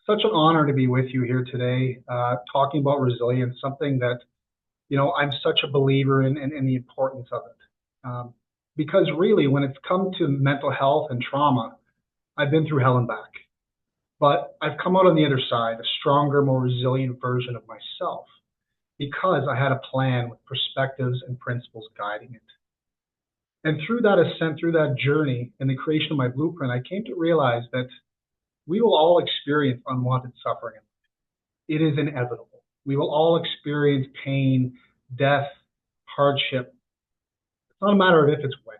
Such an honor to be with you here today, talking about resilience, something that, I'm such a believer in the importance of it. Because really, when it's come to mental health and trauma, I've been through hell and back. But I've come out on the other side, a stronger, more resilient version of myself, because I had a plan with perspectives and principles guiding it. And through that ascent, through that journey and the creation of my blueprint, I came to realize that we will all experience unwanted suffering. It is inevitable. We will all experience pain, death, hardship. It's not a matter of if, it's when.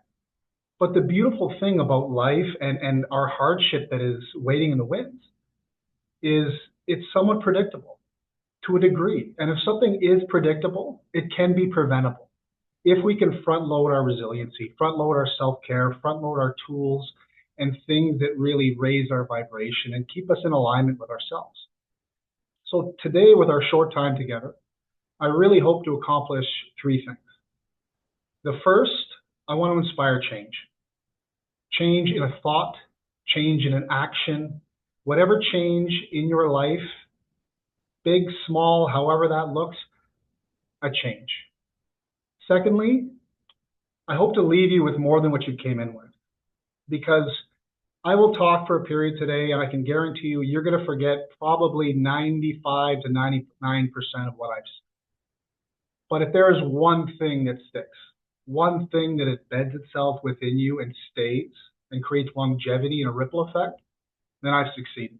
But the beautiful thing about life and our hardship that is waiting in the winds is it's somewhat predictable to a degree. And if something is predictable, it can be preventable. If we can front load our resiliency, front load our self-care, front load our tools and things that really raise our vibration and keep us in alignment with ourselves. So today, with our short time together, I really hope to accomplish three things. The first, I want to inspire change. Change in a thought, change in an action, whatever change in your life, big, small, however that looks, a change. Secondly, I hope to leave you with more than what you came in with, because I will talk for a period today, and I can guarantee you're going to forget probably 95 to 99% of what I've said. But if there is one thing that sticks, one thing that embeds itself within you and stays and creates longevity and a ripple effect, then I've succeeded.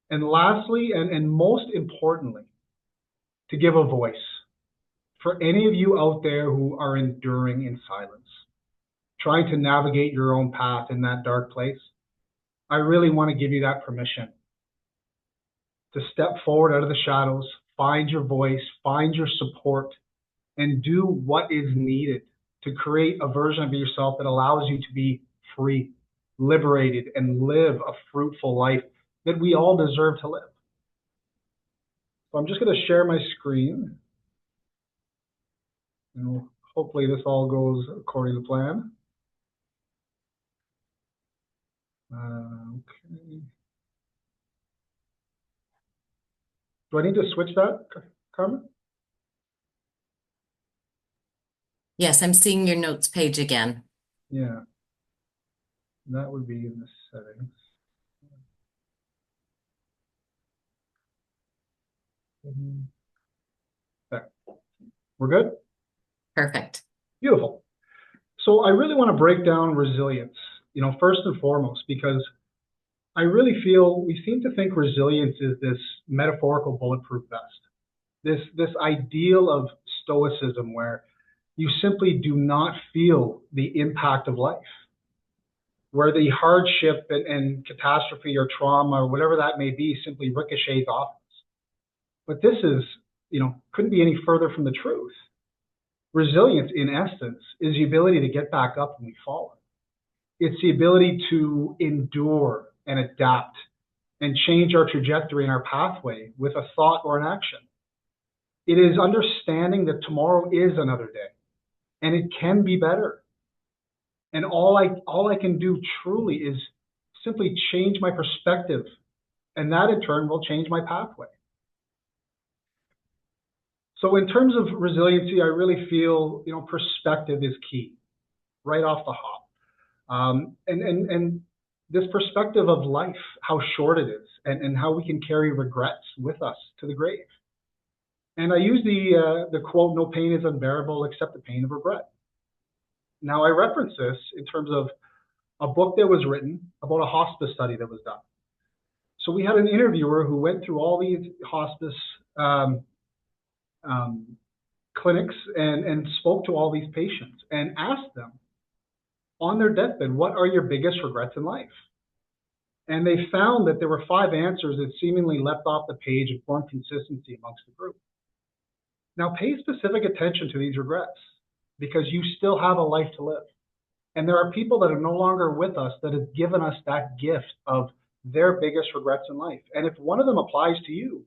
And lastly, and most importantly, to give a voice for any of you out there who are enduring in silence, trying to navigate your own path in that dark place. I really want to give you that permission to step forward out of the shadows, find your voice, find your support, and do what is needed to create a version of yourself that allows you to be free, liberated, and live a fruitful life that we all deserve to live. So I'm just going to share my screen. And hopefully this all goes according to plan. Okay. Do I need to switch that, Carmen? Yes, I'm seeing your notes page again. Yeah. That would be in the settings. There. We're good? Perfect. Beautiful. So I really want to break down resilience, first and foremost, because I really feel we seem to think resilience is this metaphorical bulletproof vest, this ideal of stoicism where you simply do not feel the impact of life, where the hardship and catastrophe or trauma or whatever that may be simply ricochets off us. But this is, couldn't be any further from the truth. Resilience, in essence, is the ability to get back up when we fall. It's the ability to endure and adapt and change our trajectory and our pathway with a thought or an action. It is understanding that tomorrow is another day and it can be better. And all I can do truly is simply change my perspective, and that in turn will change my pathway. So in terms of resiliency, I really feel, perspective is key right off the hop. And this perspective of life, how short it is, and how we can carry regrets with us to the grave. And I use the quote, "No pain is unbearable except the pain of regret." Now I reference this in terms of a book that was written about a hospice study that was done. So we had an interviewer who went through all these hospice clinics and spoke to all these patients and asked them on their deathbed, what are your biggest regrets in life? And they found that there were 5 answers that seemingly leapt off the page and formed consistency amongst the group. Now pay specific attention to these regrets, because you still have a life to live. And there are people that are no longer with us that have given us that gift of their biggest regrets in life. And if one of them applies to you,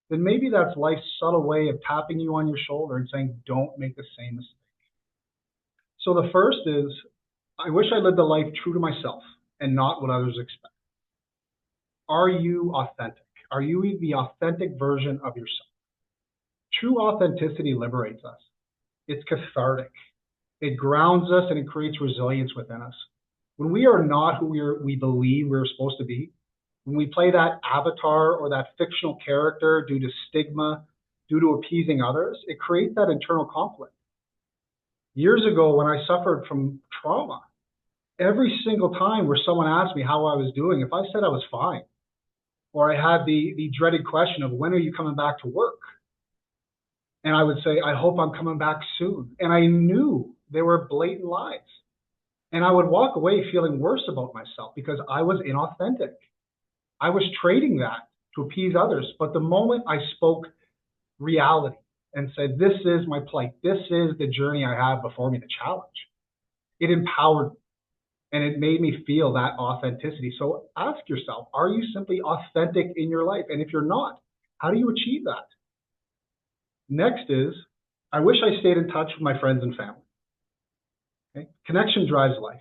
then maybe that's life's subtle way of tapping you on your shoulder and saying, don't make the same mistake. So the first is, I wish I lived a life true to myself and not what others expect. are you authentic? Are you the authentic version of yourself? True authenticity liberates us. It's cathartic. It grounds us and it creates resilience within us. When we are not who we believe we're supposed to be, when we play that avatar or that fictional character due to stigma, due to appeasing others, it creates that internal conflict. Years ago, when I suffered from trauma, every single time where someone asked me how I was doing, if I said I was fine, or I had the dreaded question of when are you coming back to work? And I would say, I hope I'm coming back soon. And I knew they were blatant lies. And I would walk away feeling worse about myself because I was inauthentic. I was trading that to appease others. But the moment I spoke reality and said, this is my plight, this is the journey I have before me, the challenge, it empowered me and it made me feel that authenticity. So ask yourself, are you simply authentic in your life? And if you're not, how do you achieve that? Next is, I wish I stayed in touch with my friends and family. Okay? Connection drives life.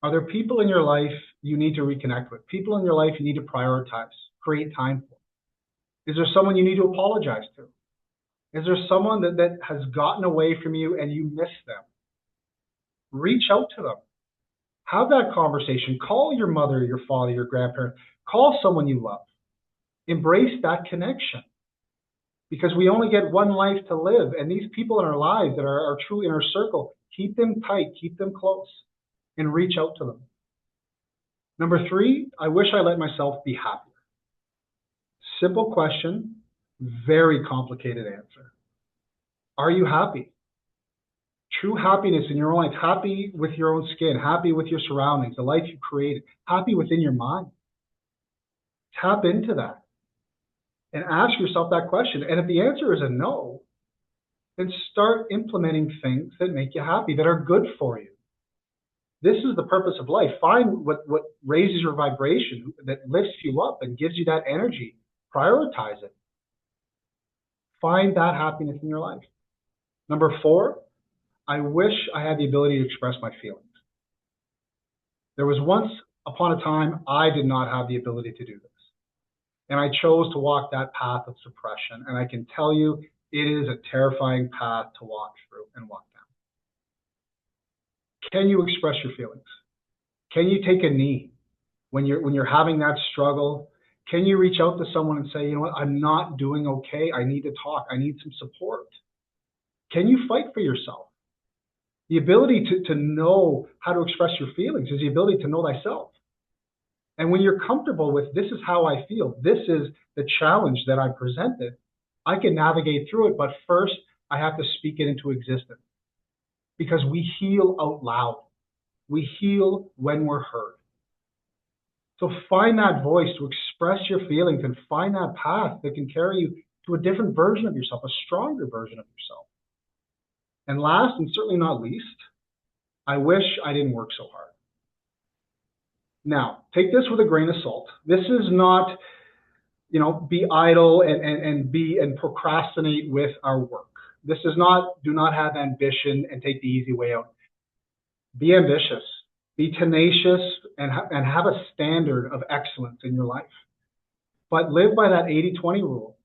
Are there people in your life you need to reconnect with? People in your life you need to prioritize, create time for? Is there someone you need to apologize to? Is there someone that has gotten away from you and you miss them? Reach out to them. Have that conversation. Call your mother, your father, your grandparent. Call someone you love. Embrace that connection. Because we only get one life to live. And these people in our lives that are our true inner circle, keep them tight, keep them close, and reach out to them. Number 3, I wish I let myself be happier. Simple question, very complicated answer. Are you happy? True happiness in your own life, happy with your own skin, happy with your surroundings, the life you created, happy within your mind. Tap into that and ask yourself that question. And if the answer is a no, then start implementing things that make you happy, that are good for you. This is the purpose of life. Find what raises your vibration, that lifts you up and gives you that energy. Prioritize it. Find that happiness in your life. Number 4, I wish I had the ability to express my feelings. There was once upon a time I did not have the ability to do this. And I chose to walk that path of suppression. And I can tell you, it is a terrifying path to walk through and walk down. Can you express your feelings? Can you take a knee when you're having that struggle? Can you reach out to someone and say, you know what, I'm not doing okay. I need to talk. I need some support. Can you fight for yourself? The ability to know how to express your feelings is the ability to know thyself. And when you're comfortable with, this is how I feel, this is the challenge that I presented, I can navigate through it. But first, I have to speak it into existence. Because we heal out loud. We heal when we're heard. So find that voice to express your feelings and find that path that can carry you to a different version of yourself, a stronger version of yourself. And last, and certainly not least, I wish I didn't work so hard. Now, take this with a grain of salt. This is not, be idle and procrastinate with our work. This is not, do not have ambition and take the easy way out. Be ambitious, be tenacious, and have a standard of excellence in your life. But live by that 80-20 rule.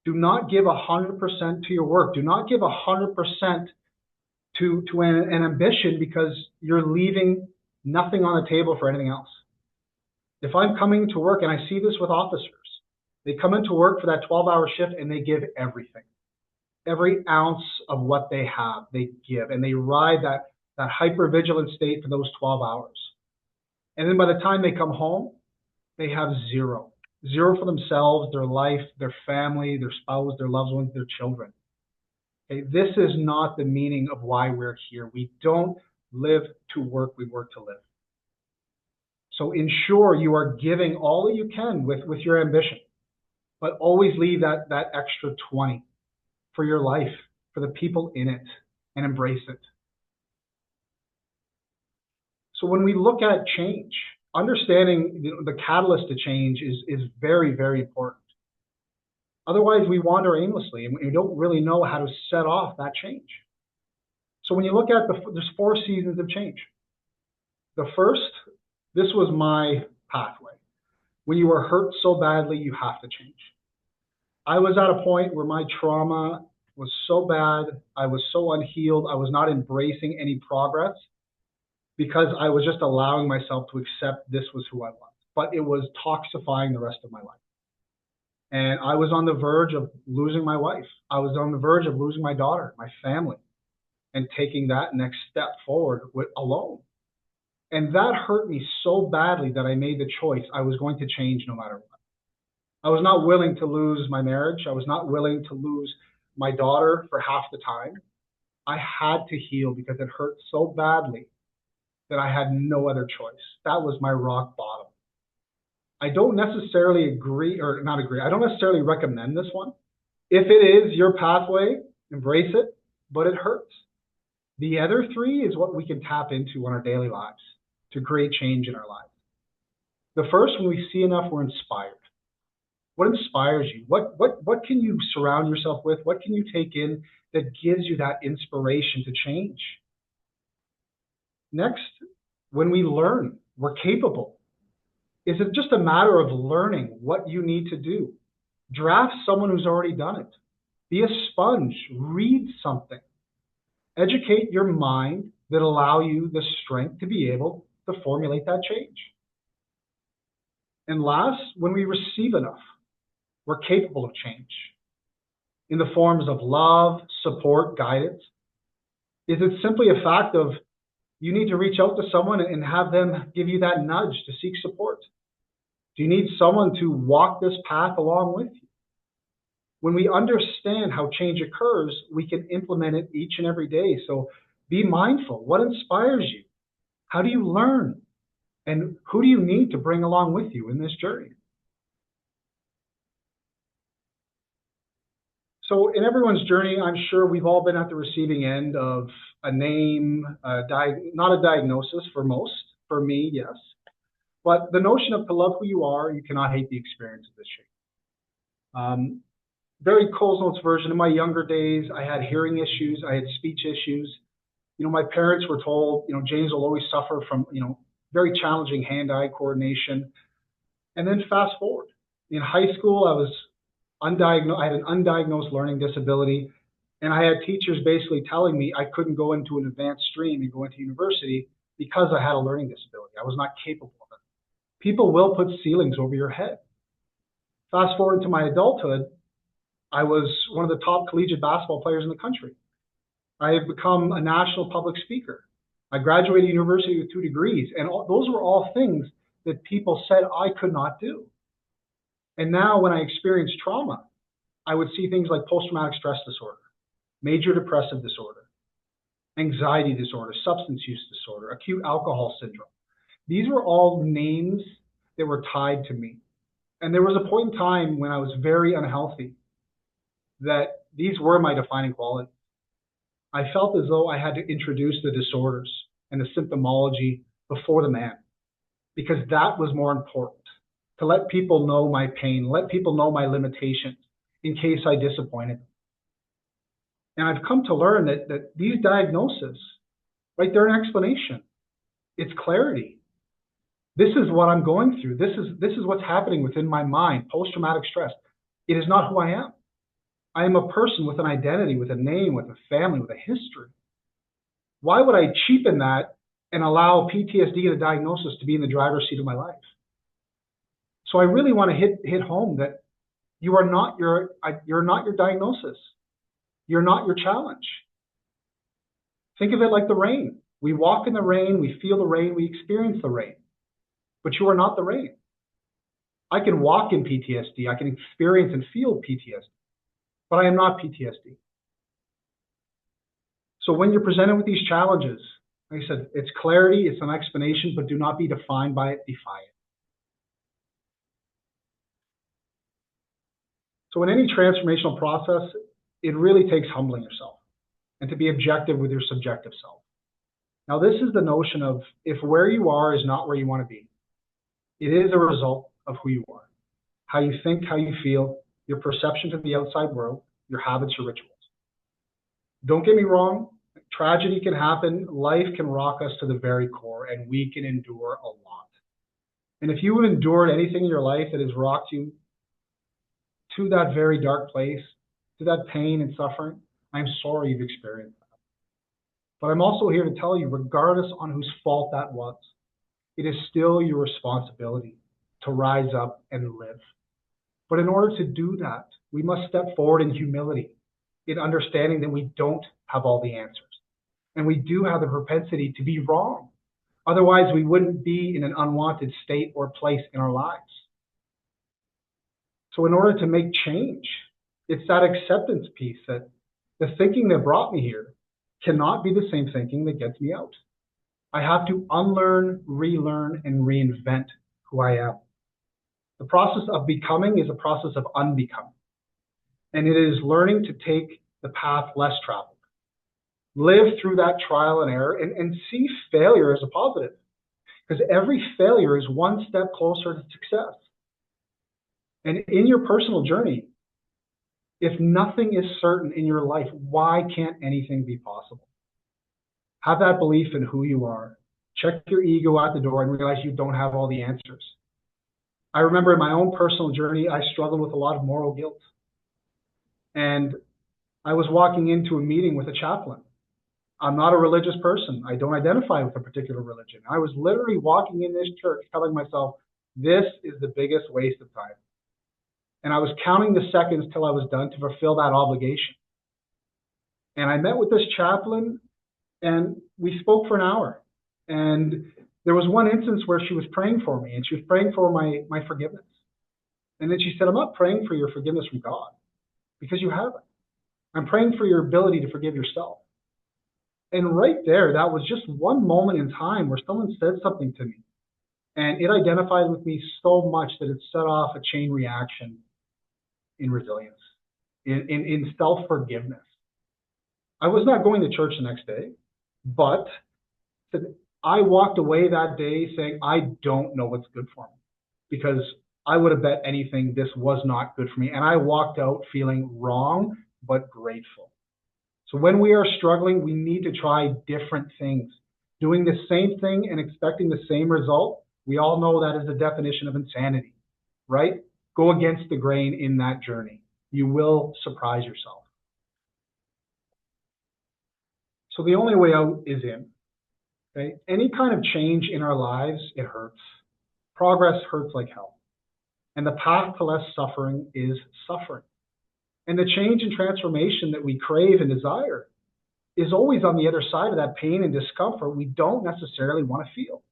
Do not give 100% to your work. Do not give 100% to an ambition because you're leaving nothing on the table for anything else. If I'm coming to work, and I see this with officers, they come into work for that 12-hour shift and they give everything. Every ounce of what they have, they give, and they ride that hyper-vigilant state for those 12 hours. And then by the time they come home, they have zero. Zero for themselves, their life, their family, their spouse, their loved ones, their children. Okay, this is not the meaning of why we're here. We don't live to work, we work to live. So ensure you are giving all that you can with your ambition, but always leave that extra 20 for your life, for the people in it, and embrace it. So when we look at change, understanding the catalyst to change is very, very important. Otherwise, we wander aimlessly and we don't really know how to set off that change. So when you look at there's 4 seasons of change. The first, this was my pathway. When you are hurt so badly, you have to change. I was at a point where my trauma was so bad, I was so unhealed, I was not embracing any progress because I was just allowing myself to accept this was who I was. But it was toxifying the rest of my life. And I was on the verge of losing my wife. I was on the verge of losing my daughter, my family, and taking that next step forward alone. And that hurt me so badly that I made the choice I was going to change no matter what. I was not willing to lose my marriage. I was not willing to lose my daughter for half the time. I had to heal because it hurt so badly that I had no other choice. That was my rock bottom. I don't necessarily agree, or not agree, I don't necessarily recommend this one. If it is your pathway, embrace it, but it hurts. The other three is what we can tap into in our daily lives to create change in our lives. The first, when we see enough, we're inspired. What inspires you? What can you surround yourself with? What can you take in that gives you that inspiration to change? Next, when we learn, we're capable. Is it just a matter of learning what you need to do? Draft someone who's already done it. Be a sponge. Read something. Educate your mind that allow you the strength to be able to formulate that change. And last, when we receive enough, we're capable of change in the forms of love, support, guidance. Is it simply a fact of you need to reach out to someone and have them give you that nudge to seek support? Do you need someone to walk this path along with you? When we understand how change occurs, we can implement it each and every day. So be mindful. What inspires you? How do you learn? And who do you need to bring along with you in this journey? So in everyone's journey, I'm sure we've all been at the receiving end of a name, not a diagnosis for most. For me, yes. But the notion of to love who you are, you cannot hate the experience of this shape. Very Coles Notes version. In my younger days, I had hearing issues. I had speech issues. My parents were told, James will always suffer from, very challenging hand-eye coordination. And then fast forward. In high school, I had an undiagnosed learning disability, and I had teachers basically telling me I couldn't go into an advanced stream and go into university because I had a learning disability. I was not capable of it. People will put ceilings over your head. Fast forward to my adulthood, I was one of the top collegiate basketball players in the country. I have become a national public speaker. I graduated university with 2 degrees, and those were all things that people said I could not do. And now when I experience trauma, I would see things like post-traumatic stress disorder, major depressive disorder, anxiety disorder, substance use disorder, acute alcohol syndrome. These were all names that were tied to me. And there was a point in time when I was very unhealthy that these were my defining qualities. I felt as though I had to introduce the disorders and the symptomology before the man, because that was more important, to let people know my pain, let people know my limitations in case I disappointed them. And I've come to learn that these diagnoses, right, they're an explanation. It's clarity. This is what I'm going through. This is what's happening within my mind, post-traumatic stress. It is not who I am. I am a person with an identity, with a name, with a family, with a history. Why would I cheapen that and allow PTSD and a diagnosis to be in the driver's seat of my life? So I really want to hit home that you're not your diagnosis. You're not your challenge. Think of it like the rain. We walk in the rain, we feel the rain, we experience the rain. But you are not the rain. I can walk in PTSD, I can experience and feel PTSD, but I am not PTSD. So when you're presented with these challenges, like I said, it's clarity, it's an explanation, but do not be defined by it, defy it. So in any transformational process, it really takes humbling yourself and to be objective with your subjective self. Now, this is the notion of if where you are is not where you want to be, it is a result of who you are, how you think, how you feel, your perception of the outside world, your habits, your rituals. Don't get me wrong, tragedy can happen, life can rock us to the very core, and we can endure a lot. And if you have endured anything in your life that has rocked you to that very dark place, to that pain and suffering, I'm sorry you've experienced that. But I'm also here to tell you, regardless on whose fault that was, it is still your responsibility to rise up and live. But in order to do that, we must step forward in humility, in understanding that we don't have all the answers. And we do have the propensity to be wrong. Otherwise, we wouldn't be in an unwanted state or place in our lives. So in order to make change, it's that acceptance piece that the thinking that brought me here cannot be the same thinking that gets me out. I have to unlearn, relearn, and reinvent who I am. The process of becoming is a process of unbecoming. And it is learning to take the path less traveled. Live through that trial and error and see failure as a positive. Because every failure is one step closer to success. And in your personal journey, if nothing is certain in your life, why can't anything be possible? Have that belief in who you are. Check your ego at the door and realize you don't have all the answers. I remember in my own personal journey, I struggled with a lot of moral guilt. And I was walking into a meeting with a chaplain. I'm not a religious person. I don't identify with a particular religion. I was literally walking in this church telling myself, this is the biggest waste of time. And I was counting the seconds till I was done to fulfill that obligation. And I met with this chaplain and we spoke for an hour. And there was one instance where she was praying for me and she was praying for my forgiveness. And then she said, I'm not praying for your forgiveness from God because you haven't. I'm praying for your ability to forgive yourself. And right there, that was just one moment in time where someone said something to me. And it identified with me so much that it set off a chain reaction in resilience, in self-forgiveness. I was not going to church the next day, but I walked away that day saying, I don't know what's good for me because I would have bet anything this was not good for me. And I walked out feeling wrong, but grateful. So when we are struggling, we need to try different things. Doing the same thing and expecting the same result, we all know that is the definition of insanity, right? Go against the grain in that journey. You will surprise yourself. So the only way out is in. Okay? Any kind of change in our lives, it hurts. Progress hurts like hell. And the path to less suffering is suffering. And the change and transformation that we crave and desire is always on the other side of that pain and discomfort we don't necessarily want to feel.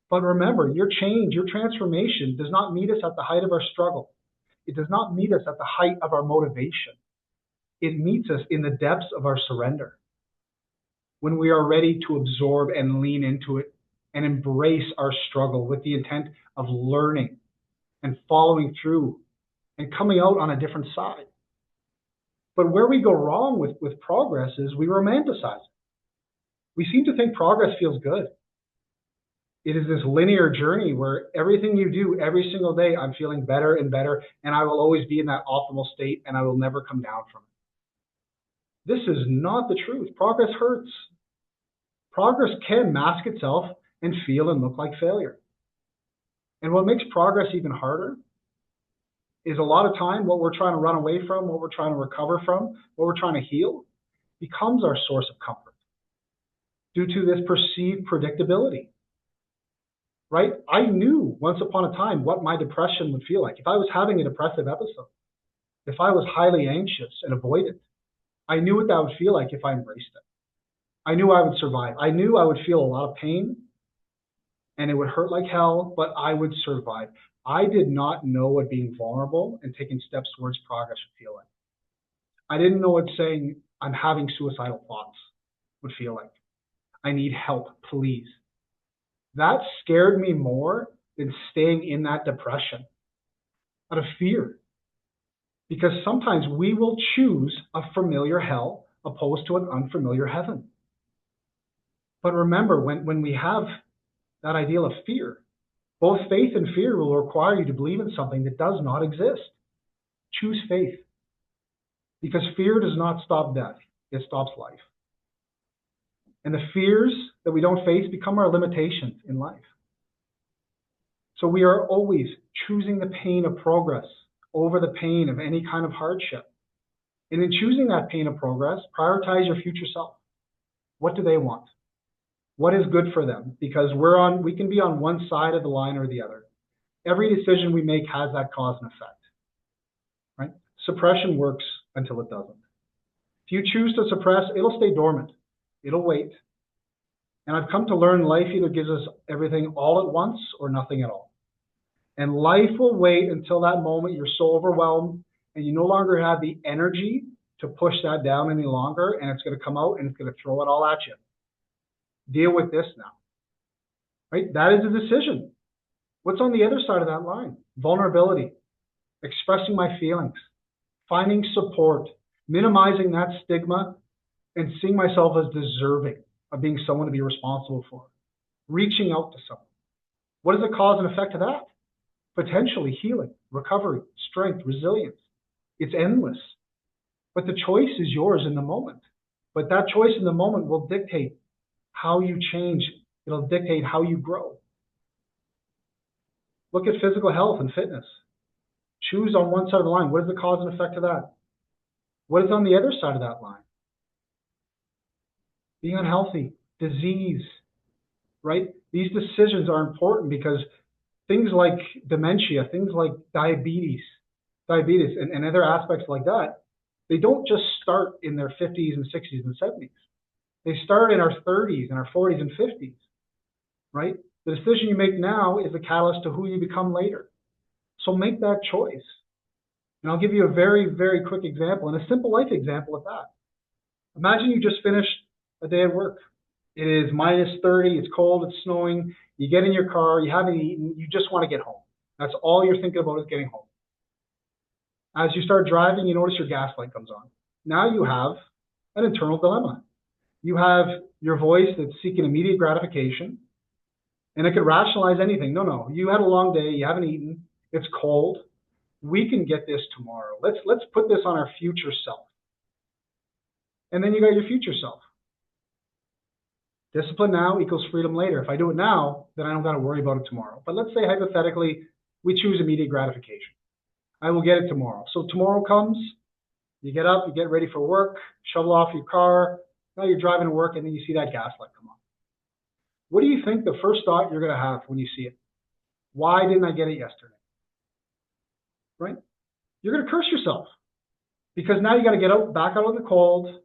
But remember, your change, your transformation does not meet us at the height of our struggle. It does not meet us at the height of our motivation. It meets us in the depths of our surrender. When we are ready to absorb and lean into it and embrace our struggle with the intent of learning and following through and coming out on a different side. But where we go wrong with progress is we romanticize it. We seem to think progress feels good. It is this linear journey where everything you do every single day, I'm feeling better and better, and I will always be in that optimal state, and I will never come down from it. This is not the truth. Progress hurts. Progress can mask itself and feel and look like failure. And what makes progress even harder is a lot of time what we're trying to run away from, what we're trying to recover from, what we're trying to heal, becomes our source of comfort due to this perceived predictability. Right? I knew once upon a time what my depression would feel like. If I was having a depressive episode, if I was highly anxious and avoidant, I knew what that would feel like if I embraced it. I knew I would survive. I knew I would feel a lot of pain and it would hurt like hell, but I would survive. I did not know what being vulnerable and taking steps towards progress would feel like. I didn't know what saying I'm having suicidal thoughts would feel like. I need help, please. That scared me more than staying in that depression out of fear. Because sometimes we will choose a familiar hell opposed to an unfamiliar heaven. But remember, when we have that ideal of fear, both faith and fear will require you to believe in something that does not exist. Choose faith. Because fear does not stop death, it stops life. And the fears that we don't face become our limitations in life. So we are always choosing the pain of progress over the pain of any kind of hardship. And in choosing that pain of progress, prioritize your future self. What do they want? What is good for them? Because we can be on one side of the line or the other. Every decision we make has that cause and effect, right? Suppression works until it doesn't. If you choose to suppress, it'll stay dormant. It'll wait. And I've come to learn life either gives us everything all at once or nothing at all. And life will wait until that moment you're so overwhelmed and you no longer have the energy to push that down any longer, and it's going to come out and it's going to throw it all at you. Deal with this now, right? That is a decision. What's on the other side of that line? Vulnerability, expressing my feelings, finding support, minimizing that stigma, and seeing myself as deserving of being someone to be responsible for, reaching out to someone. What is the cause and effect of that? Potentially healing, recovery, strength, resilience. It's endless. But the choice is yours in the moment. But that choice in the moment will dictate how you change. It'll dictate how you grow. Look at physical health and fitness. Choose on one side of the line. What is the cause and effect of that? What is on the other side of that line? Being unhealthy, disease, right? These decisions are important because things like dementia, things like diabetes, and other aspects like that, they don't just start in their 50s and 60s and 70s. They start in our 30s and our 40s and 50s, right? The decision you make now is the catalyst to who you become later. So make that choice. And I'll give you a very, very quick example and a simple life example of that. Imagine you just finished a day at work. It is -30, it's cold, it's snowing. You get in your car, you haven't eaten, you just want to get home. That's all you're thinking about is getting home. As you start driving, you notice your gas light comes on. Now you have an internal dilemma. You have your voice that's seeking immediate gratification, and it could rationalize anything. No, you had a long day, you haven't eaten, it's cold. We can get this tomorrow. Let's put this on our future self. And then you got your future self. Discipline now equals freedom later. If I do it now, then I don't got to worry about it tomorrow. But let's say hypothetically, we choose immediate gratification. I will get it tomorrow. So tomorrow comes, you get up, you get ready for work, shovel off your car, now you're driving to work, and then you see that gas light come on. What do you think the first thought you're going to have when you see it? Why didn't I get it yesterday? Right? You're going to curse yourself because now you got to get out, back out of the cold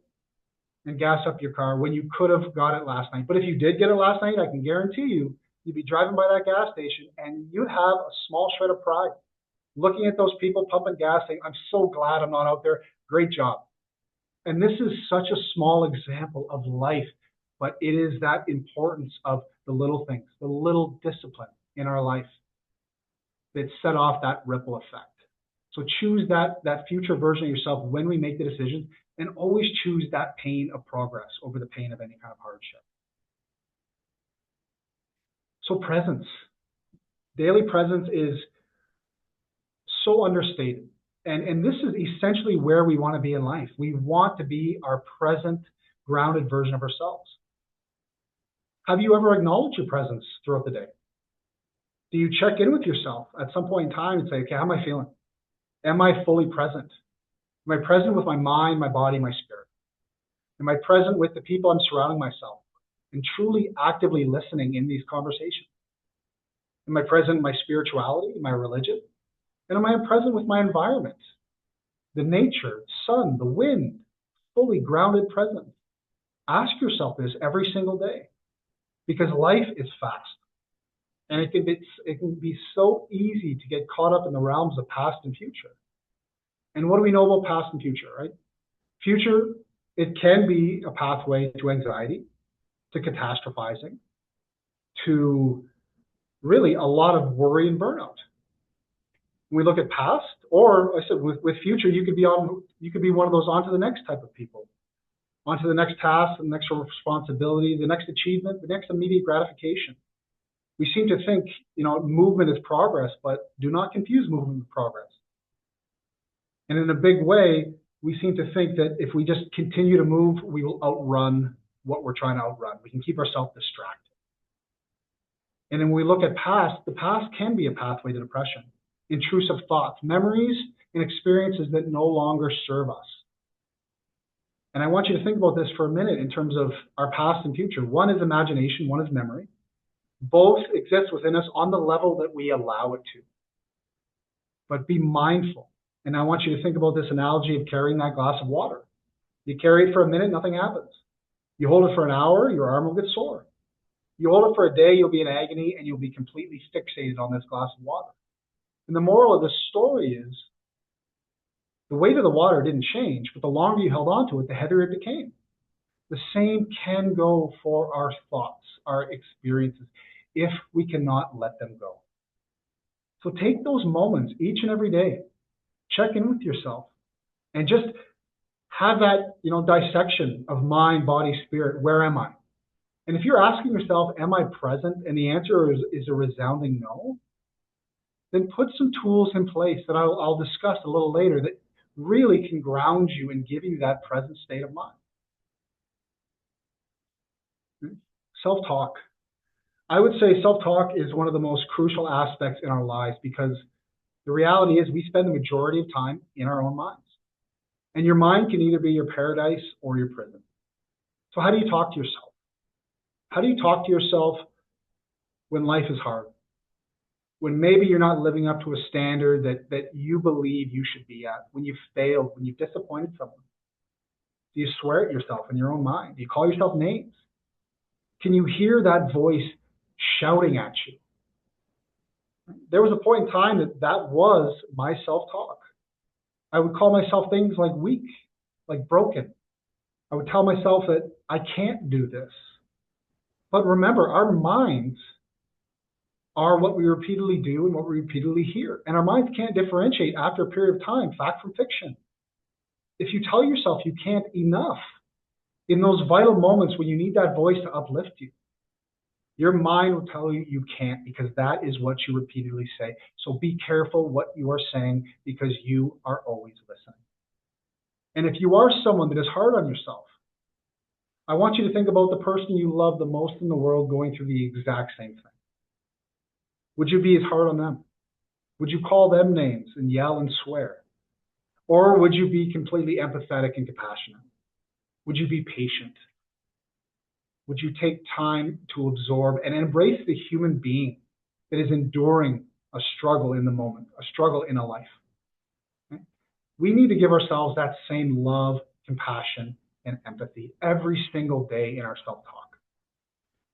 and gas up your car when you could have got it last night. But if you did get it last night, I can guarantee you'd be driving by that gas station and you'd have a small shred of pride. Looking at those people pumping gas, saying, I'm so glad I'm not out there. Great job. And this is such a small example of life, but it is that importance of the little things, the little discipline in our life that set off that ripple effect. So choose that future version of yourself when we make the decision, and always choose that pain of progress over the pain of any kind of hardship. So presence. Daily presence is so understated. And this is essentially where we want to be in life. We want to be our present, grounded version of ourselves. Have you ever acknowledged your presence throughout the day? Do you check in with yourself at some point in time and say, okay, how am I feeling? Am I fully present? Am I present with my mind, my body, my spirit? Am I present with the people I'm surrounding myself and truly actively listening in these conversations? Am I present in my spirituality, my religion? And am I present with my environment? The nature, sun, the wind, fully grounded present. Ask yourself this every single day because life is fast. And it can be so easy to get caught up in the realms of past and future. And what do we know about past and future, right? Future, it can be a pathway to anxiety, to catastrophizing, to really a lot of worry and burnout. When we look at past, or I said with future, you could be one of those onto the next type of people, onto the next task, the next responsibility, the next achievement, the next immediate gratification. We seem to think, movement is progress, but do not confuse movement with progress. And in a big way, we seem to think that if we just continue to move, we will outrun what we're trying to outrun. We can keep ourselves distracted. And then when we look at past, the past can be a pathway to depression. Intrusive thoughts, memories, and experiences that no longer serve us. And I want you to think about this for a minute in terms of our past and future. One is imagination, one is memory. Both exist within us on the level that we allow it to. But be mindful. And I want you to think about this analogy of carrying that glass of water. You carry it for a minute, nothing happens. You hold it for an hour, your arm will get sore. You hold it for a day, you'll be in agony, and you'll be completely fixated on this glass of water. And the moral of the story is, the weight of the water didn't change, but the longer you held on to it, the heavier it became. The same can go for our thoughts, our experiences, if we cannot let them go. So take those moments each and every day. Check in with yourself and just have that, dissection of mind, body, spirit. Where am I? And if you're asking yourself, am I present? And the answer is a resounding no, then put some tools in place that I'll discuss a little later that really can ground you and give you that present state of mind. Self-talk. I would say self-talk is one of the most crucial aspects in our lives, because the reality is we spend the majority of time in our own minds. And your mind can either be your paradise or your prison. So how do you talk to yourself? How do you talk to yourself when life is hard? When maybe you're not living up to a standard that you believe you should be at, when you've failed, when you've disappointed someone? Do you swear at yourself in your own mind? Do you call yourself names? Can you hear that voice shouting at you? There was a point in time that was my self-talk. I would call myself things like weak, like broken. I would tell myself that I can't do this. But remember, our minds are what we repeatedly do and what we repeatedly hear. And our minds can't differentiate after a period of time fact from fiction. If you tell yourself you can't enough in those vital moments when you need that voice to uplift you, your mind will tell you you can't, because that is what you repeatedly say. So be careful what you are saying, because you are always listening. And if you are someone that is hard on yourself, I want you to think about the person you love the most in the world going through the exact same thing. Would you be as hard on them? Would you call them names and yell and swear? Or would you be completely empathetic and compassionate? Would you be patient? Would you take time to absorb and embrace the human being that is enduring a struggle in the moment, a struggle in a life? Okay? We need to give ourselves that same love, compassion, and empathy every single day in our self-talk.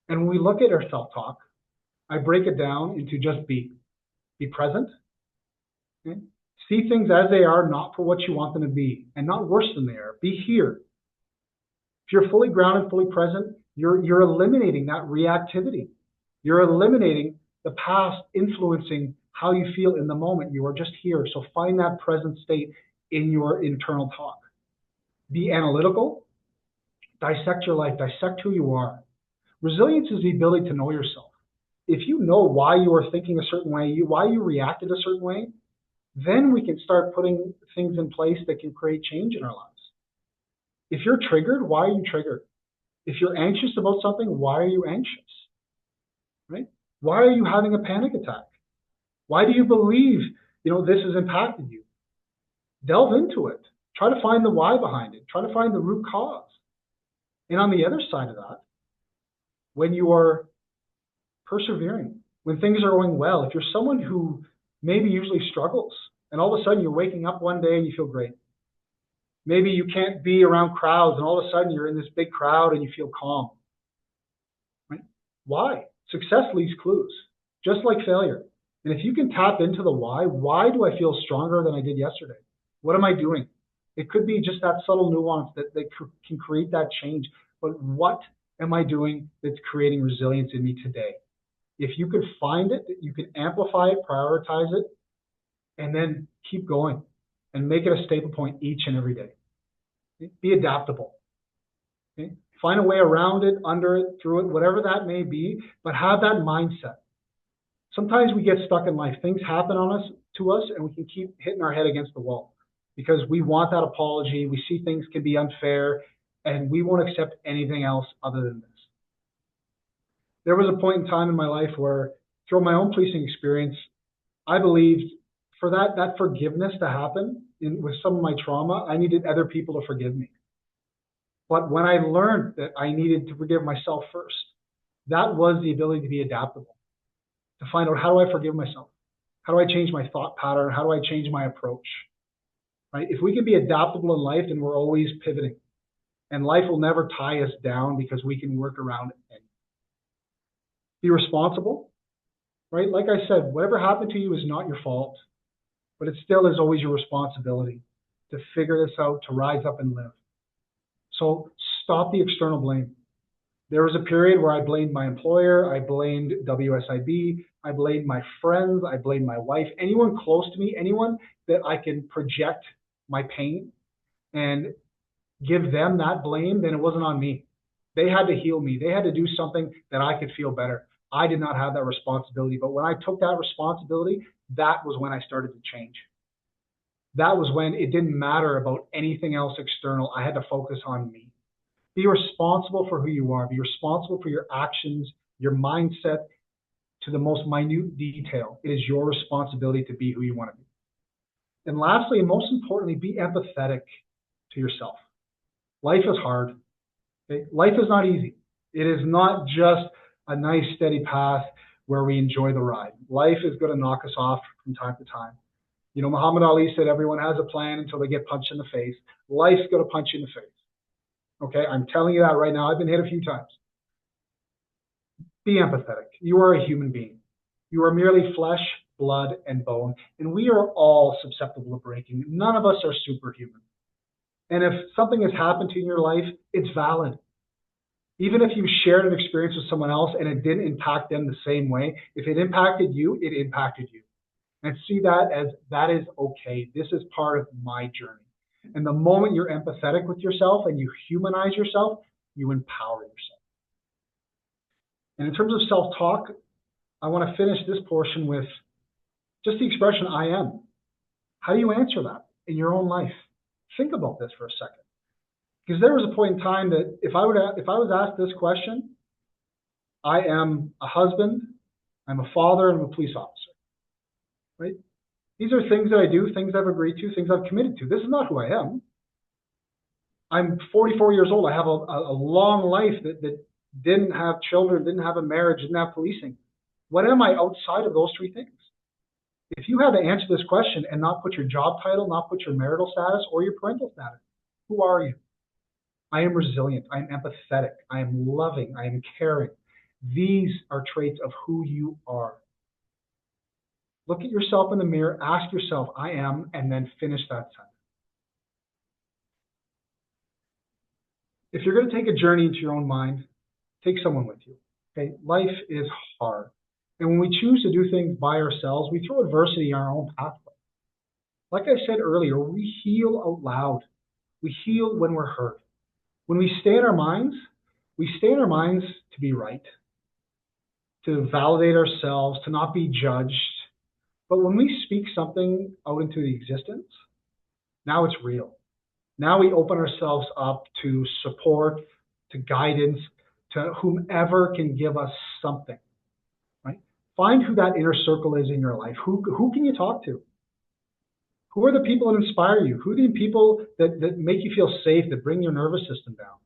And when we look at our self-talk, I break it down into just be present. Okay? See things as they are, not for what you want them to be, and not worse than they are. Be here. If you're fully grounded, fully present, you're eliminating that reactivity. You're eliminating the past influencing how you feel in the moment. You are just here. So find that present state in your internal talk. Be analytical. Dissect your life. Dissect who you are. Resilience is the ability to know yourself. If you know why you are thinking a certain way, why you reacted a certain way, then we can start putting things in place that can create change in our lives. If you're triggered, why are you triggered? If you're anxious about something, why are you anxious? Right? Why are you having a panic attack? Why do you believe, this has impacted you? Delve into it. Try to find the why behind it. Try to find the root cause. And on the other side of that, when you are persevering, when things are going well, if you're someone who maybe usually struggles, and all of a sudden you're waking up one day and you feel great. Maybe you can't be around crowds, and all of a sudden you're in this big crowd and you feel calm. Right? Why? Success leaves clues, just like failure. And if you can tap into the why do I feel stronger than I did yesterday? What am I doing? It could be just that subtle nuance that can create that change. But what am I doing that's creating resilience in me today? If you can find it, you can amplify it, prioritize it, and then keep going and make it a staple point each and every day. Okay? Be adaptable. Okay? Find a way around it, under it, through it, whatever that may be, but have that mindset. Sometimes we get stuck in life. Things happen to us, and we can keep hitting our head against the wall because we want that apology. We see things can be unfair, and we won't accept anything else other than this. There was a point in time in my life where, through my own policing experience, I believed for that forgiveness to happen with some of my trauma, I needed other people to forgive me. But when I learned that I needed to forgive myself first, that was the ability to be adaptable, to find out, how do I forgive myself? How do I change my thought pattern? How do I change my approach? Right? If we can be adaptable in life, then we're always pivoting. And life will never tie us down because we can work around it. Be responsible, right? Like I said, whatever happened to you is not your fault, but it still is always your responsibility to figure this out, to rise up and live. So stop the external blame. There was a period where I blamed my employer, I blamed WSIB, I blamed my friends, I blamed my wife, anyone close to me, anyone that I can project my pain and give them that blame, then it wasn't on me. They had to heal me. They had to do something that I could feel better. I did not have that responsibility. But when I took that responsibility, that was when I started to change. That was when it didn't matter about anything else external. I had to focus on me. Be responsible for who you are. Be responsible for your actions, your mindset, to the most minute detail. It is your responsibility to be who you want to be. And lastly, and most importantly, be empathetic to yourself. Life is hard. Okay? Life is not easy. It is not just a nice steady path where we enjoy the ride. Life is going to knock us off from time to time. You know, Muhammad Ali said everyone has a plan until they get punched in the face. Life's going to punch you in the face. Okay, I'm telling you that right now. I've been hit a few times. Be empathetic. You are a human being. You are merely flesh, blood, and bone, and we are all susceptible to breaking. None of us are superhuman. And if something has happened to you in your life, it's valid. Even if you shared an experience with someone else and it didn't impact them the same way, if it impacted you, it impacted you. And see that as that is okay. This is part of my journey. And the moment you're empathetic with yourself and you humanize yourself, you empower yourself. And in terms of self-talk, I want to finish this portion with just the expression I am. How do you answer that in your own life? Think about this for a second. Because there was a point in time that if I was asked this question, I am a husband, I'm a father, and I'm a police officer. Right? These are things that I do, things I've agreed to, things I've committed to. This is not who I am. I'm 44 years old. I have a long life that didn't have children, didn't have a marriage, didn't have policing. What am I outside of those three things? If you had to answer this question and not put your job title, not put your marital status or your parental status, who are you? I am resilient. I am empathetic. I am loving. I am caring. These are traits of who you are. Look at yourself in the mirror, ask yourself, I am, and then finish that sentence. If you're going to take a journey into your own mind, take someone with you. Okay? Life is hard. And when we choose to do things by ourselves, we throw adversity in our own pathway. Like I said earlier, we heal out loud. We heal when we're hurt. When we stay in our minds, to be right, to validate ourselves, to not be judged. But when we speak something out into the existence, now it's real. Now we open ourselves up to support, to guidance, to whomever can give us something, right? Find who that inner circle is in your life. Who can you talk to? Who are the people that inspire you? Who are the people that make you feel safe, that bring your nervous system down?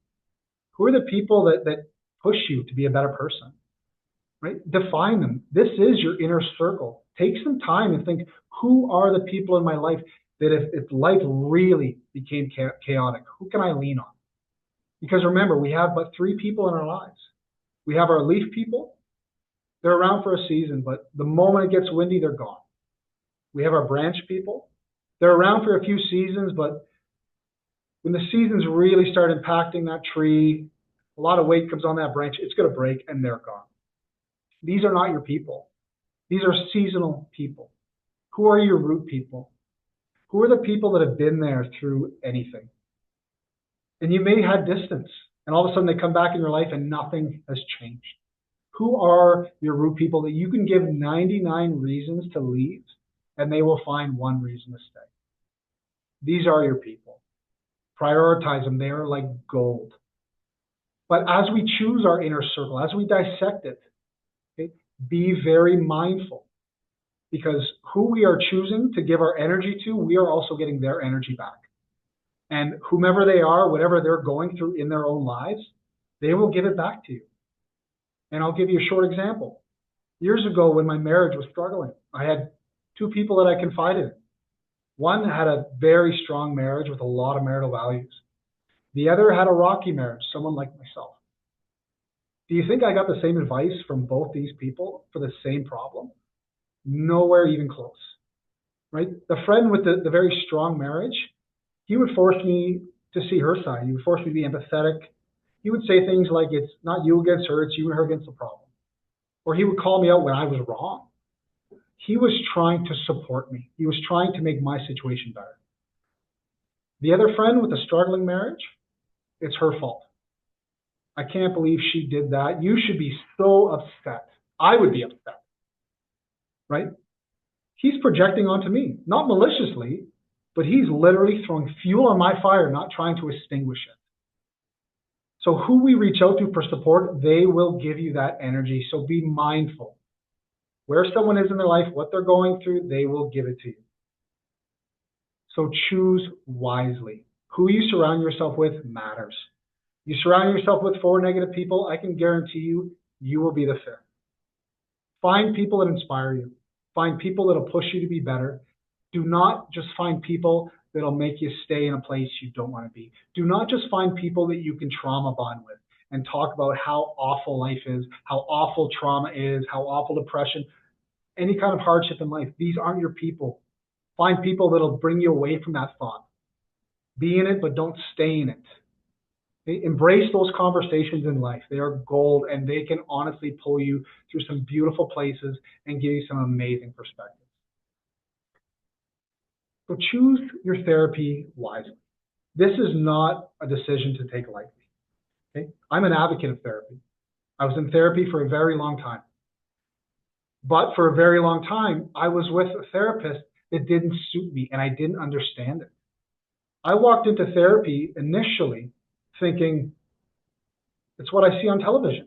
Who are the people that push you to be a better person, right? Define them. This is your inner circle. Take some time and think, who are the people in my life that if life really became chaotic, who can I lean on? Because remember, we have but three people in our lives. We have our leaf people. They're around for a season, but the moment it gets windy, they're gone. We have our branch people. They're around for a few seasons, but when the seasons really start impacting that tree, a lot of weight comes on that branch, it's going to break and they're gone. These are not your people. These are seasonal people. Who are your root people? Who are the people that have been there through anything? And you may have distance, and all of a sudden they come back in your life and nothing has changed. Who are your root people that you can give 99 reasons to leave, and they will find one reason to stay? These are your people. Prioritize them. They are like gold. But as we choose our inner circle, as we dissect it, Okay? Be very mindful, because who we are choosing to give our energy to, we are also getting their energy back. And whomever they are, whatever they're going through in their own lives, they will give it back to you. And I'll give you a short example. Years ago, when my marriage was struggling, I had two people that I confided in. One had a very strong marriage with a lot of marital values. The other had a rocky marriage, someone like myself. Do you think I got the same advice from both these people for the same problem? Nowhere even close, right? The friend with the very strong marriage, he would force me to see her side. He would force me to be empathetic. He would say things like, it's not you against her, it's you and her against the problem. Or he would call me out when I was wrong. He was trying to support me. He was trying to make my situation better. The other friend with the struggling marriage, it's her fault. I can't believe she did that. You should be so upset. I would be upset, right? He's projecting onto me, not maliciously, but he's literally throwing fuel on my fire, not trying to extinguish it. So who we reach out to for support, they will give you that energy. So be mindful. Where someone is in their life, what they're going through, they will give it to you. So choose wisely. Who you surround yourself with matters. You surround yourself with 4 negative people, I can guarantee you, you will be the 5th. Find people that inspire you. Find people that'll push you to be better. Do not just find people that'll make you stay in a place you don't want to be. Do not just find people that you can trauma bond with and talk about how awful life is, how awful trauma is, how awful depression, any kind of hardship in life. These aren't your people. Find people that'll bring you away from that thought. Be in it, but don't stay in it. Okay? Embrace those conversations in life. They are gold, and they can honestly pull you through some beautiful places and give you some amazing perspectives. So choose your therapy wisely. This is not a decision to take lightly. Okay? I'm an advocate of therapy. I was in therapy for a very long time. But for a very long time, I was with a therapist that didn't suit me, and I didn't understand it. I walked into therapy initially thinking, it's what I see on television.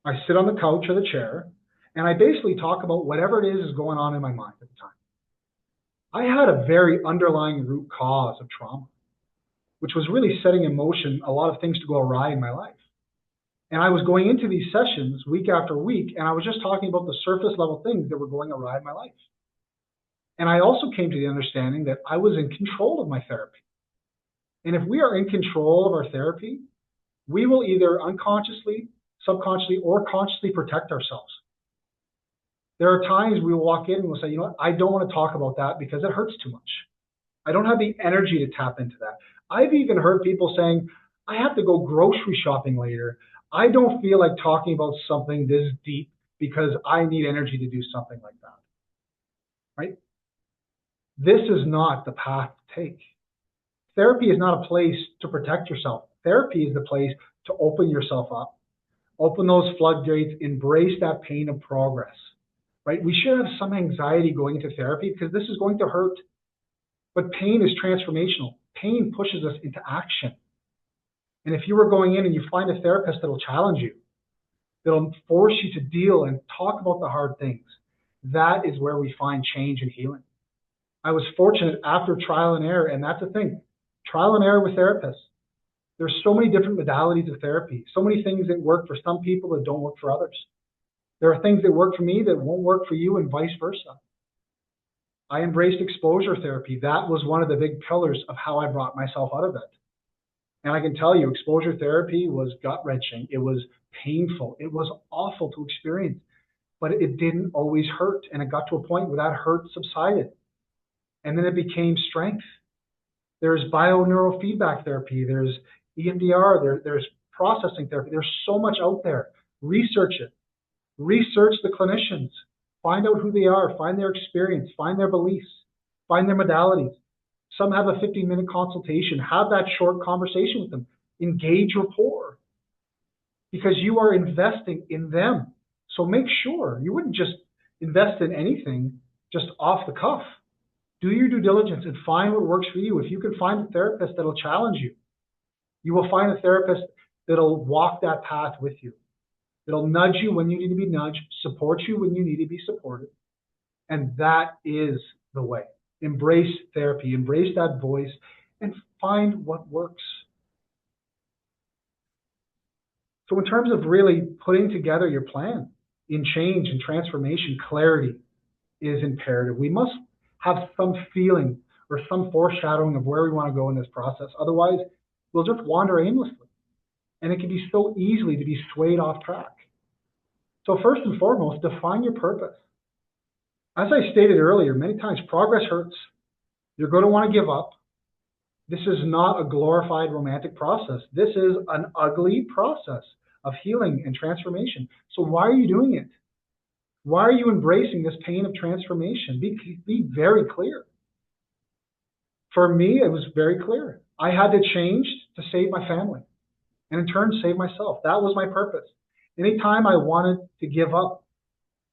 I sit on the couch or the chair, and I basically talk about whatever it is going on in my mind at the time. I had a very underlying root cause of trauma, which was really setting in motion a lot of things to go awry in my life. And I was going into these sessions week after week, and I was just talking about the surface level things that were going awry in my life. And I also came to the understanding that I was in control of my therapy. And if we are in control of our therapy, we will either unconsciously, subconsciously, or consciously protect ourselves. There are times we will walk in and we'll say, you know what, I don't want to talk about that because it hurts too much. I don't have the energy to tap into that. I've even heard people saying, I have to go grocery shopping later. I don't feel like talking about something this deep because I need energy to do something like that, right? This is not the path to take. Therapy is not a place to protect yourself. Therapy is the place to open yourself up, open those floodgates, embrace that pain of progress, right? We should have some anxiety going into therapy because this is going to hurt, but pain is transformational. Pain pushes us into action. And if you were going in and you find a therapist that'll challenge you, that'll force you to deal and talk about the hard things, that is where we find change and healing. I was fortunate after trial and error, and that's the thing, trial and error with therapists. There's so many different modalities of therapy, so many things that work for some people that don't work for others. There are things that work for me that won't work for you and vice versa. I embraced exposure therapy. That was one of the big pillars of how I brought myself out of it. And I can tell you, exposure therapy was gut-wrenching. It was painful. It was awful to experience, but it didn't always hurt. And it got to a point where that hurt subsided. And then it became strength. There's bioneurofeedback therapy. There's EMDR. There's processing therapy. There's so much out there. Research it. Research the clinicians. Find out who they are. Find their experience. Find their beliefs. Find their modalities. Some have a 15-minute consultation. Have that short conversation with them. Engage rapport. Because you are investing in them. So make sure you wouldn't just invest in anything just off the cuff. Do your due diligence and find what works for you. If you can find a therapist that'll challenge you, you will find a therapist that'll walk that path with you, It'll nudge you when you need to be nudged, support you when you need to be supported. And that is the way. Embrace therapy, embrace that voice, and find what works. So in terms of really putting together your plan in change and transformation, clarity is imperative. We must have some feeling or some foreshadowing of where we want to go in this process. Otherwise, we'll just wander aimlessly. And it can be so easily to be swayed off track. So first and foremost, define your purpose. As I stated earlier, many times progress hurts. You're going to want to give up. This is not a glorified romantic process. This is an ugly process of healing and transformation. So why are you doing it? Why are you embracing this pain of transformation? Be very clear. For me, it was very clear. I had to change to save my family and in turn save myself. That was my purpose. Anytime I wanted to give up,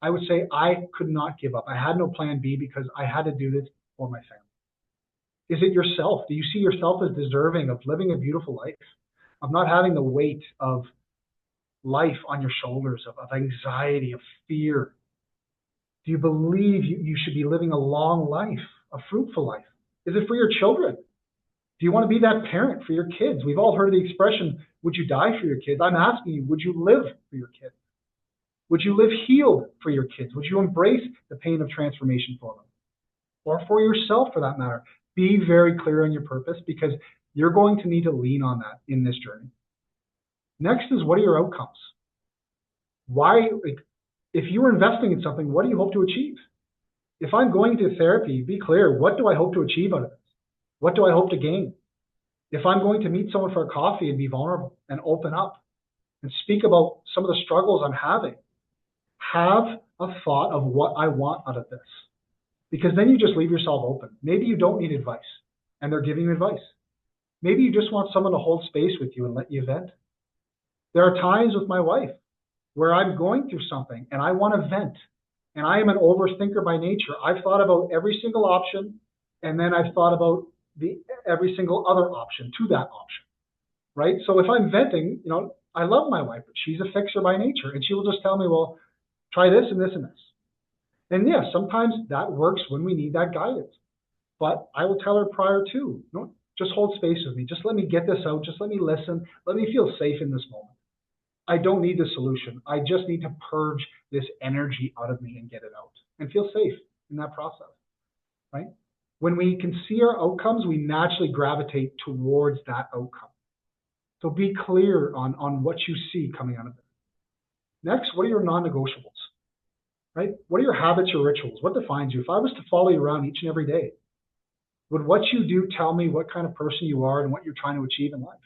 I would say I could not give up. I had no plan B because I had to do this for my family. Is it yourself? Do you see yourself as deserving of living a beautiful life, of not having the weight of life on your shoulders, of anxiety, of fear? Do you believe you should be living a long life, a fruitful life? Is it for your children? Do you want to be that parent for your kids? We've all heard the expression, would you die for your kids? I'm asking you, would you live for your kids? Would you live healed for your kids? Would you embrace the pain of transformation for them? Or for yourself, for that matter? Be very clear on your purpose because you're going to need to lean on that in this journey. Next is, what are your outcomes? Why, if you're investing in something, what do you hope to achieve? If I'm going to therapy, be clear, what do I hope to achieve out of this? What do I hope to gain? If I'm going to meet someone for a coffee and be vulnerable and open up and speak about some of the struggles I'm having, have a thought of what I want out of this. Because then you just leave yourself open. Maybe you don't need advice and they're giving you advice. Maybe you just want someone to hold space with you and let you vent. There are times with my wife where I'm going through something and I want to vent. And I am an overthinker by nature. I've thought about every single option and then I've thought about every single other option to that option, right? So if I'm venting, I love my wife, but she's a fixer by nature. And she will just tell me, well, try this and this and this. And yes, sometimes that works when we need that guidance. But I will tell her prior to, just hold space with me. Just let me get this out. Just let me listen. Let me feel safe in this moment. I don't need the solution. I just need to purge this energy out of me and get it out and feel safe in that process, right? When we can see our outcomes, we naturally gravitate towards that outcome. So be clear on what you see coming out of it. Next, what are your non-negotiables? Right? What are your habits or rituals? What defines you? If I was to follow you around each and every day, would what you do tell me what kind of person you are and what you're trying to achieve in life?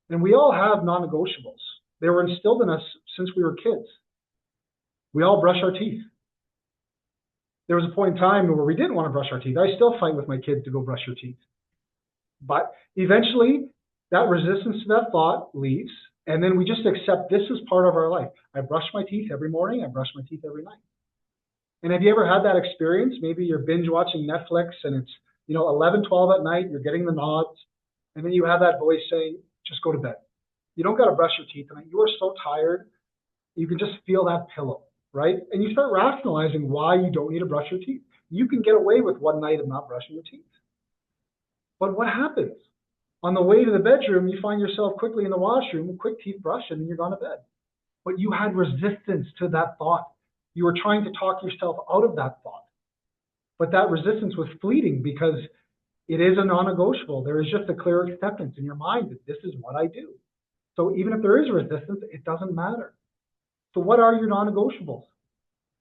And we all have non-negotiables. They were instilled in us since we were kids. We all brush our teeth. There was a point in time where we didn't want to brush our teeth. I still fight with my kids to go brush your teeth. But eventually, that resistance to that thought leaves, and then we just accept this is part of our life. I brush my teeth every morning. I brush my teeth every night. And have you ever had that experience? Maybe you're binge watching Netflix and it's 11, 12 at night. You're getting the nods. And then you have that voice saying, just go to bed. You don't got to brush your teeth tonight. You are so tired. You can just feel that pillow, right? And you start rationalizing why you don't need to brush your teeth. You can get away with one night of not brushing your teeth. But what happens? On the way to the bedroom, you find yourself quickly in the washroom, quick teeth brushing, and you're gone to bed. But you had resistance to that thought. You were trying to talk yourself out of that thought. But that resistance was fleeting because it is a non-negotiable. There is just a clear acceptance in your mind that this is what I do. So even if there is resistance, it doesn't matter. So what are your non-negotiables?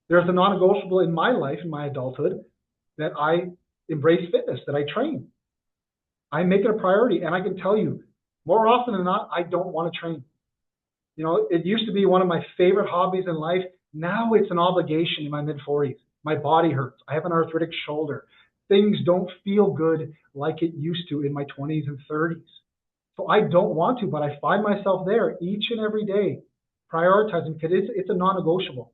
There's a non-negotiable in my life, in my adulthood, that I embrace fitness, that I train. I make it a priority, and I can tell you, more often than not, I don't want to train. It used to be one of my favorite hobbies in life. Now it's an obligation in my mid-40s. My body hurts. I have an arthritic shoulder. Things don't feel good like it used to in my 20s and 30s. So I don't want to, but I find myself there each and every day, prioritizing because it's a non-negotiable.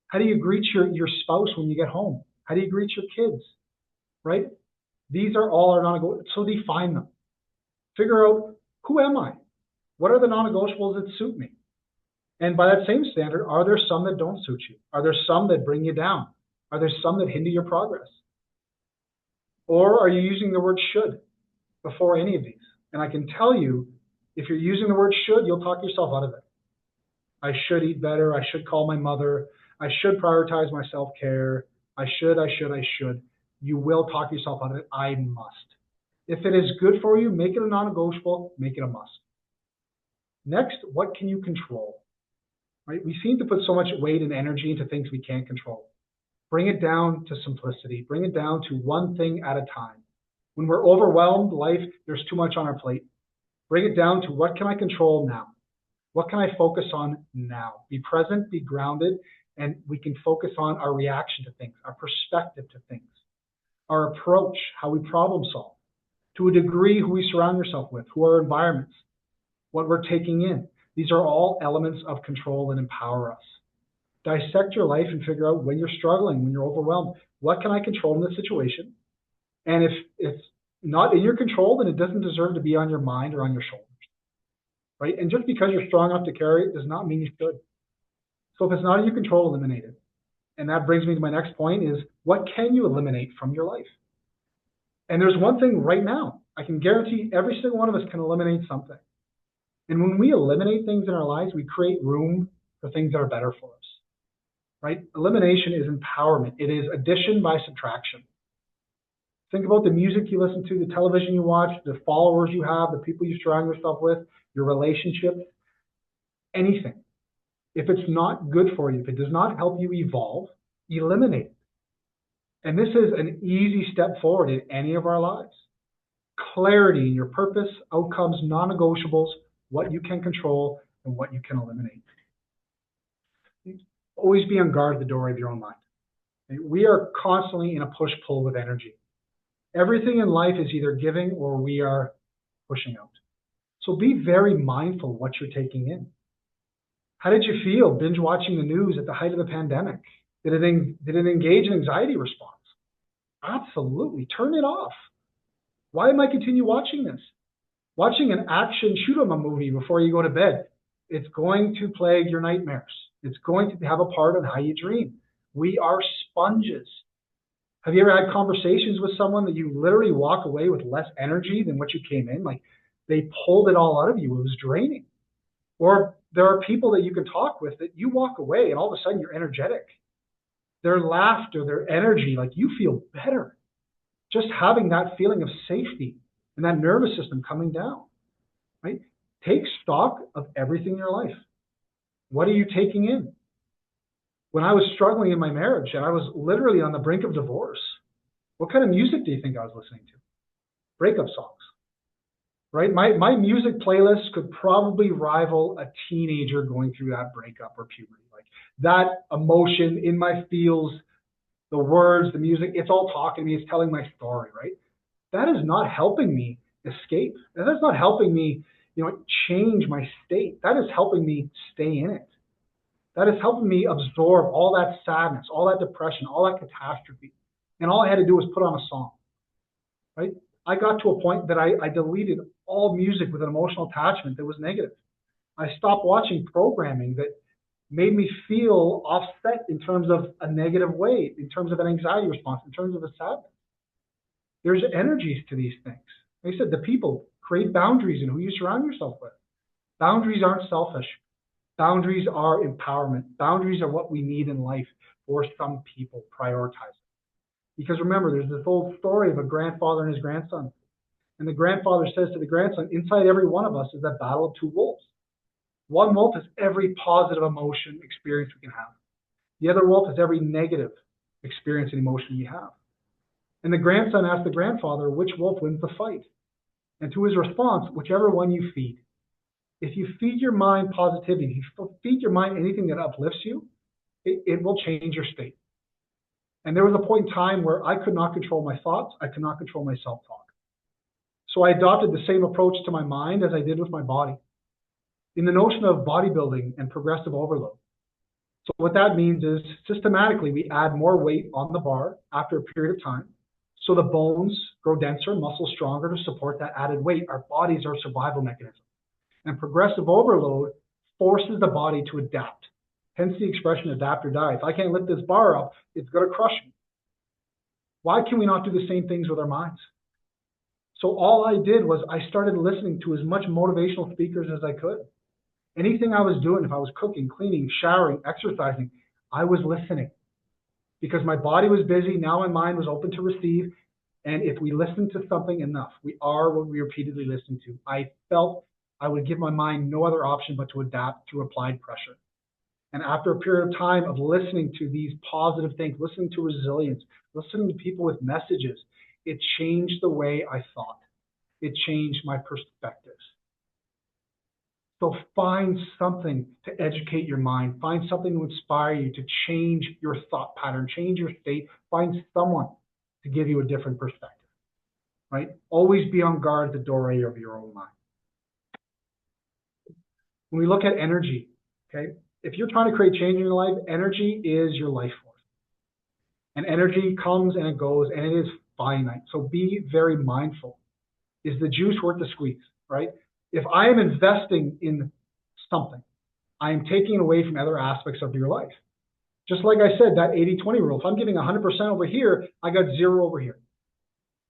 How do you greet your spouse when you get home? How do you greet your kids, right? These are all our non-negotiables. So define them. Figure out, who am I? What are the non-negotiables that suit me? And by that same standard, are there some that don't suit you? Are there some that bring you down? Are there some that hinder your progress? Or are you using the word should before any of these? And I can tell you, if you're using the word should, you'll talk yourself out of it. I should eat better. I should call my mother. I should prioritize my self-care. I should. You will talk yourself out of it. I must. If it is good for you, make it a non-negotiable, make it a must. Next, what can you control? Right? We seem to put so much weight and energy into things we can't control. Bring it down to simplicity. Bring it down to one thing at a time. When we're overwhelmed, there's too much on our plate. Bring it down to what can I control now? What can I focus on now? Be present, be grounded, and we can focus on our reaction to things, our perspective to things, our approach, how we problem solve, to a degree who we surround ourselves with, who are our environments, what we're taking in. These are all elements of control and empower us. Dissect your life and figure out when you're struggling, when you're overwhelmed. What can I control in this situation? And if it's not in your control, then it doesn't deserve to be on your mind or on your shoulders, right? And just because you're strong enough to carry it does not mean you should. So if it's not in your control, eliminate it. And that brings me to my next point is, what can you eliminate from your life? And there's one thing right now, I can guarantee every single one of us can eliminate something. And when we eliminate things in our lives, we create room for things that are better for us, right? Elimination is empowerment. It is addition by subtraction. Think about the music you listen to, the television you watch, the followers you have, the people you surround yourself with, your relationships, anything. If it's not good for you, if it does not help you evolve, eliminate it. And this is an easy step forward in any of our lives. Clarity in your purpose, outcomes, non-negotiables, what you can control and what you can eliminate. Always be on guard at the door of your own mind. We are constantly in a push-pull with energy. Everything in life is either giving or we are pushing out. So be very mindful of what you're taking in. How did you feel binge watching the news at the height of the pandemic? Did it engage an anxiety response? Absolutely. Turn it off. Why am I continue watching this? Watching an action shoot 'em up movie before you go to bed, it's going to plague your nightmares. It's going to have a part of how you dream. We are sponges. Have you ever had conversations with someone that you literally walk away with less energy than what you came in? Like they pulled it all out of you. It was draining. Or there are people that you can talk with that you walk away and all of a sudden you're energetic. Their laughter, their energy, like you feel better. Just having that feeling of safety and that nervous system coming down, right? Take stock of everything in your life. What are you taking in? When I was struggling in my marriage and I was literally on the brink of divorce, what kind of music do you think I was listening to? Breakup songs, right? My music playlist could probably rival a teenager going through that breakup or puberty. Like that emotion in my feels, the words, the music, it's all talking to me, it's telling my story, right? That is not helping me escape. That's not helping me, change my state. That is helping me stay in it. That is helping me absorb all that sadness, all that depression, all that catastrophe. And all I had to do was put on a song, right? I got to a point that I deleted all music with an emotional attachment that was negative. I stopped watching programming that made me feel offset in terms of a negative way, in terms of an anxiety response, in terms of a sadness. There's energies to these things. Like I said, the people create boundaries in who you surround yourself with. Boundaries aren't selfish. Boundaries are empowerment. Boundaries are what we need in life for some people, prioritize it. Because remember, there's this old story of a grandfather and his grandson. And the grandfather says to the grandson, inside every one of us is a battle of two wolves. One wolf is every positive emotion experience we can have. The other wolf is every negative experience and emotion we have. And the grandson asked the grandfather, which wolf wins the fight? And to his response, whichever one you feed. If you feed your mind positivity, if you feed your mind anything that uplifts you, it will change your state. And there was a point in time where I could not control my thoughts. I could not control my self-talk. So I adopted the same approach to my mind as I did with my body. In the notion of bodybuilding and progressive overload. So what that means is systematically we add more weight on the bar after a period of time. So the bones grow denser, muscles stronger to support that added weight. Our bodies are a survival mechanism. And progressive overload forces the body to adapt. Hence the expression adapt or die. If I can't lift this bar up, it's going to crush me. Why can we not do the same things with our minds? So all I did was I started listening to as much motivational speakers as I could. Anything I was doing, if I was cooking, cleaning, showering, exercising, I was listening because my body was busy. Now my mind was open to receive. And if we listen to something enough, we are what we repeatedly listen to. I felt I would give my mind no other option but to adapt through applied pressure. And after a period of time of listening to these positive things, listening to resilience, listening to people with messages, it changed the way I thought. It changed my perspectives. So find something to educate your mind. Find something to inspire you, to change your thought pattern, change your state. Find someone to give you a different perspective, right? Always be on guard at the doorway of your own mind. When we look at energy, okay, if you're trying to create change in your life, energy is your life force. And energy comes and it goes, and it is finite. So be very mindful. Is the juice worth the squeeze, right? If I am investing in something, I am taking away from other aspects of your life. Just like I said, that 80-20 rule, if I'm giving 100% over here, I got 0 over here.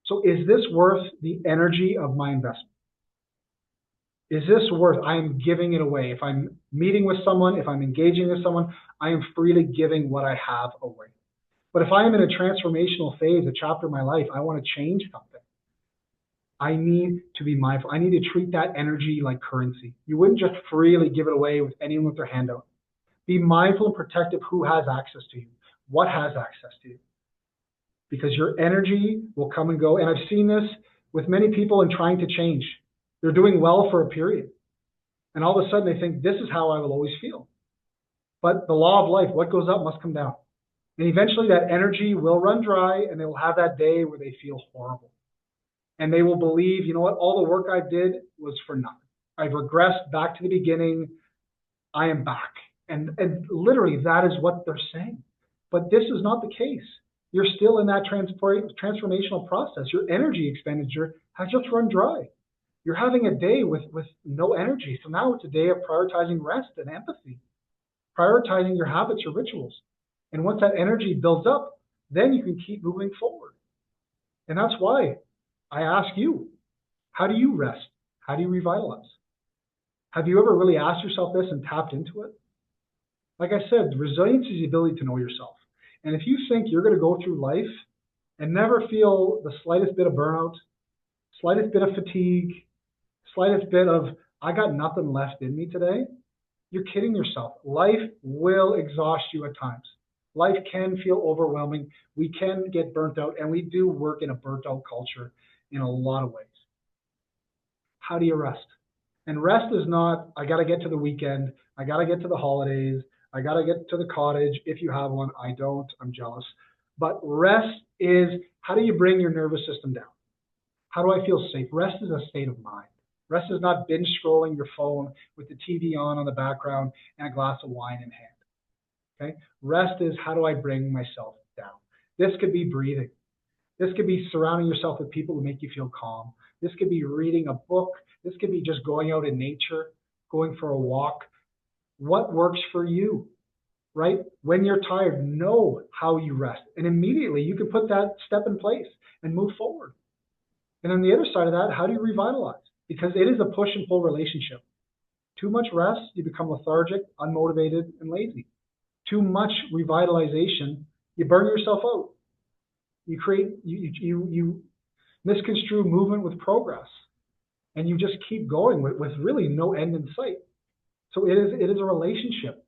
So is this worth the energy of my investment? Is this worth, I am giving it away. If I'm meeting with someone, if I'm engaging with someone, I am freely giving what I have away. But if I am in a transformational phase, a chapter of my life, I want to change something. I need to be mindful. I need to treat that energy like currency. You wouldn't just freely give it away with anyone with their hand out. Be mindful and protective who has access to you, what has access to you. Because your energy will come and go. And I've seen this with many people in trying to change. They're doing well for a period. And all of a sudden they think, this is how I will always feel. But the law of life, what goes up must come down. And eventually that energy will run dry and they will have that day where they feel horrible. And they will believe, you know what, all the work I did was for nothing. I've regressed back to the beginning. I am back. And literally that is what they're saying. But this is not the case. You're still in that transformational process. Your energy expenditure has just run dry. You're having a day with no energy. So now it's a day of prioritizing rest and empathy, prioritizing your habits, your rituals. And once that energy builds up, then you can keep moving forward. And that's why I ask you, how do you rest? How do you revitalize? Have you ever really asked yourself this and tapped into it? Like I said, resilience is the ability to know yourself. And if you think you're going to go through life and never feel the slightest bit of burnout, slightest bit of fatigue, slightest bit of, I got nothing left in me today, you're kidding yourself. Life will exhaust you at times. Life can feel overwhelming. We can get burnt out, and we do work in a burnt out culture in a lot of ways. How do you rest? And rest is not, I got to get to the weekend. I got to get to the holidays. I got to get to the cottage. If you have one, I don't, I'm jealous. But rest is, how do you bring your nervous system down? How do I feel safe? Rest is a state of mind. Rest is not binge scrolling your phone with the TV on the background and a glass of wine in hand. Okay? Rest is, how do I bring myself down? This could be breathing. This could be surrounding yourself with people who make you feel calm. This could be reading a book. This could be just going out in nature, going for a walk. What works for you, right? When you're tired, know how you rest. And immediately you can put that step in place and move forward. And on the other side of that, how do you revitalize? Because it is a push and pull relationship. Too much rest, you become lethargic, unmotivated, and lazy. Too much revitalization, you burn yourself out. You misconstrue movement with progress, and you just keep going with really no end in sight. So it is a relationship.